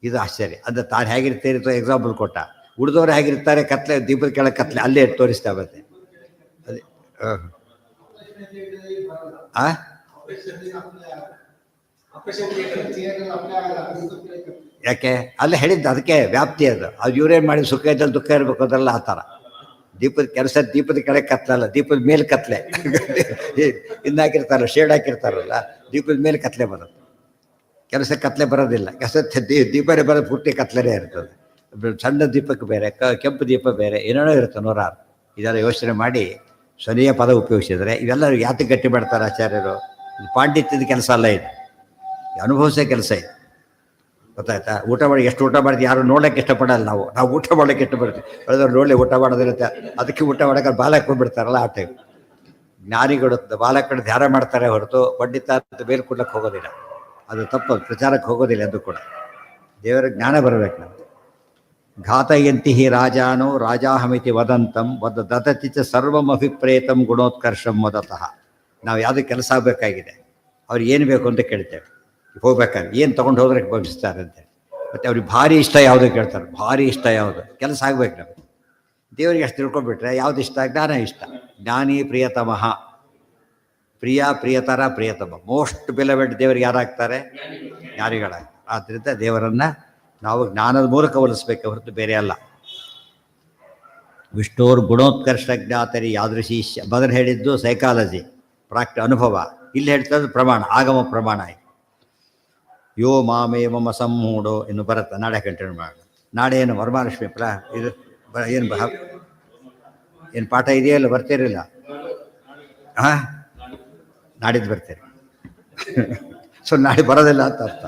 ಇದು ಆಶ್ಚರ್ಯ. ಅಂದರೆ ತಾನು ಹೇಗಿರ್ತೀರಿತೋ ಎಕ್ಸಾಂಪಲ್ ಕೊಟ್ಟ. ಉಳಿದವ್ರು ಹೇಗಿರ್ತಾರೆ, ಕತ್ಲೆ, ದೀಪದ ಕೆಳಗೆ ಕತ್ಲೆ, ಅಲ್ಲೇ ತೋರಿಸ್ತಾ ಬರುತ್ತೆ. ಅದೇ ಯಾಕೆ ಅಲ್ಲೇ ಹೇಳಿದ್ದು, ಅದಕ್ಕೆ ವ್ಯಾಪ್ತಿ ಅದು. ಇವ್ರೇನು ಮಾಡಿ ಸುಖ ಇದ್ದಲ್ಲಿ ದುಃಖ ಇರಬೇಕು ಅದಲ್ಲ ಆ ಥರ. ದೀಪದ ಕೆಳಗೆ ಕತ್ಲಲ್ಲ, ದೀಪದ ಮೇಲೆ ಕತ್ಲೆ. ಇನ್ನು ಹಾಕಿರ್ತಾರಲ್ಲ, ಶೇಡ್ ಹಾಕಿರ್ತಾರಲ್ಲ, ದೀಪದ ಮೇಲೆ ಕತ್ಲೆ ಬರುತ್ತೆ. ಕೆಲಸಕ್ಕೆ ಕತ್ಲೆ ಬರೋದಿಲ್ಲ. ದೀಪನೇ ಬರೋದು ಪೂರ್ತಿ ಕತ್ಲೆನೇ ಇರ್ತದೆ. ಸಣ್ಣ ದೀಪಕ್ಕೆ ಬೇರೆ, ಕೆಂಪು ದೀಪ ಬೇರೆ, ಏನೇನೋ ಇರುತ್ತೆ ನೂರಾರು. ಇದೆಲ್ಲ ಯೋಚನೆ ಮಾಡಿ ಸ್ವನೀಯ ಪದ ಉಪಯೋಗಿಸಿದರೆ ಇವೆಲ್ಲ ಯಾತಕ್ಕೆ ಗಟ್ಟಿ ಮಾಡ್ತಾರೆ ಆಚಾರ್ಯರು? ಇದು ಪಾಂಡಿತ್ಯದ ಕೆಲಸ ಅಲ್ಲ, ಇದು ಅನುಭವಿಸೋ ಕೆಲಸ ಇದು. ಗೊತ್ತಾಯ್ತಾ? ಊಟ ಮಾಡಿ ಎಷ್ಟು ಊಟ ಮಾಡಿದ್ವಿ ಯಾರು ನೋಡೋಕ್ಕೆ ಇಷ್ಟಪಡಲ್ಲ. ನಾವು ಊಟ ಮಾಡೋಕ್ಕೆ ಇಷ್ಟಪಡ್ತೀವಿ. ಬೆಳೆದವ್ರು ನೋಡಲಿ ಊಟ ಮಾಡೋದಿರುತ್ತೆ, ಅದಕ್ಕೆ ಊಟ ಮಾಡೋಕೆ ಬಾಲ ಹಾಕ್ಕೊಂಡ್ಬಿಡ್ತಾರಲ್ಲ ಆ ಟೈಮ್. ಜ್ಞಾನಿಗಳು ಬಾಲ ಹಾಕೊಂಡು ಧ್ಯಾನ ಮಾಡ್ತಾರೆ ಹೊರತು ಪಂಡಿತ ಅಂತ ಬೇರೆ ಕೊಡ್ಲಿಕ್ಕೆ ಹೋಗೋದಿಲ್ಲ. ಅದು ತಪ್ಪು, ಪ್ರಚಾರಕ್ಕೆ ಹೋಗೋದಿಲ್ಲ ಎಂದು ಕೂಡ. ದೇವರ ಜ್ಞಾನ ಬರಬೇಕು ನಮಗೆ. ಘಾತಯಂತಿ ರಾಜಾನೋ ರಾಜಾಹಮಿತಿ ವದಂತಂ ದದತಿ ಚ ಸರ್ವಂ ಅಭಿಪ್ರೇತಂ ಗುಣೋತ್ಕರ್ಷಂ ವದತಃ. ನಾವು ಯಾವುದೇ ಕೆಲಸ ಆಗಬೇಕಾಗಿದೆ, ಅವ್ರಿಗೆ ಏನು ಬೇಕು ಅಂತ ಕೇಳ್ತೇವೆ. ಹೋಗ್ಬೇಕಾದ್ರೆ ಏನು ತೊಗೊಂಡು ಹೋದ್ರೆ ಭವಿಸ್ತಾರೆ ಅಂತೇಳಿ. ಮತ್ತು ಅವ್ರಿಗೆ ಭಾರಿ ಇಷ್ಟ ಯಾವುದು ಕೇಳ್ತಾರೆ. ಭಾರಿ ಇಷ್ಟ ಯಾವುದು? ಕೆಲಸ ಆಗ್ಬೇಕು ನಮಗೆ. ದೇವರಿಗೆ ಅಷ್ಟು ತಿಳ್ಕೊಂಡ್ಬಿಟ್ರೆ ಯಾವ್ದು ಇಷ್ಟ? ಜ್ಞಾನ ಇಷ್ಟ. ಜ್ಞಾನಿ ಪ್ರಿಯತಮಃ, ಪ್ರಿಯತರ ಪ್ರಿಯತಮ. ಮೋಸ್ಟ್ ಬಿಲವೆಡ್ ದೇವರಿಗೆ ಯಾರಾಗ್ತಾರೆ? ಜ್ಞಾನಿಗಳಾಗ್ತಾರೆ. ಆದ್ದರಿಂದ ದೇವರನ್ನು ನಾವು ಜ್ಞಾನದ ಮೂಲಕ ಹೋಲಿಸ್ಬೇಕು ಹೊರತು ಬೇರೆ ಅಲ್ಲ. ವಿಷ್ಣುವ್ರ ಗುಣೋತ್ಕರ್ಷ ಜ್ಞಾತರಿ ಯಾದೃಶಿ. ಮೊದಲು ಹೇಳಿದ್ದು ಸೈಕಾಲಜಿ, ಅನುಭವ. ಇಲ್ಲಿ ಹೇಳ್ತದ್ದು ಪ್ರಮಾಣ, ಆಗಮ ಪ್ರಮಾಣ. ಯೋ ಮಾಮೇವಮ ಸಮ್ಮೂಢೋ ಇನ್ನು ಬರುತ್ತೆ, ನಾಳೆ ಕಂಟಿನ್ಯೂ ಮಾಡೋಣ. ನಾಳೆ ಏನು ವರಮಹಾಲಕ್ಷ್ಮಿ ಇದು ಏನು ಏನು ಪಾಠ ಇದೆಯಲ್ಲ, ಬರ್ತೀರಿಲ್ಲ? ಹಾಂ, ನಾಡಿದ್ದು ಬರ್ತೀರಿ. ಸೊ ನಾಳೆ ಬರೋದಿಲ್ಲ ಅಂತ ಅರ್ಥ.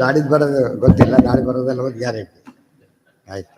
ನಾಡಿದ್ದು ಬರೋದು ಗೊತ್ತಿಲ್ಲ, ನಾಳೆ ಬರೋದೆಲ್ಲ ಒಂದು ಗ್ಯಾರಂಟಿ. ಆಯಿತು.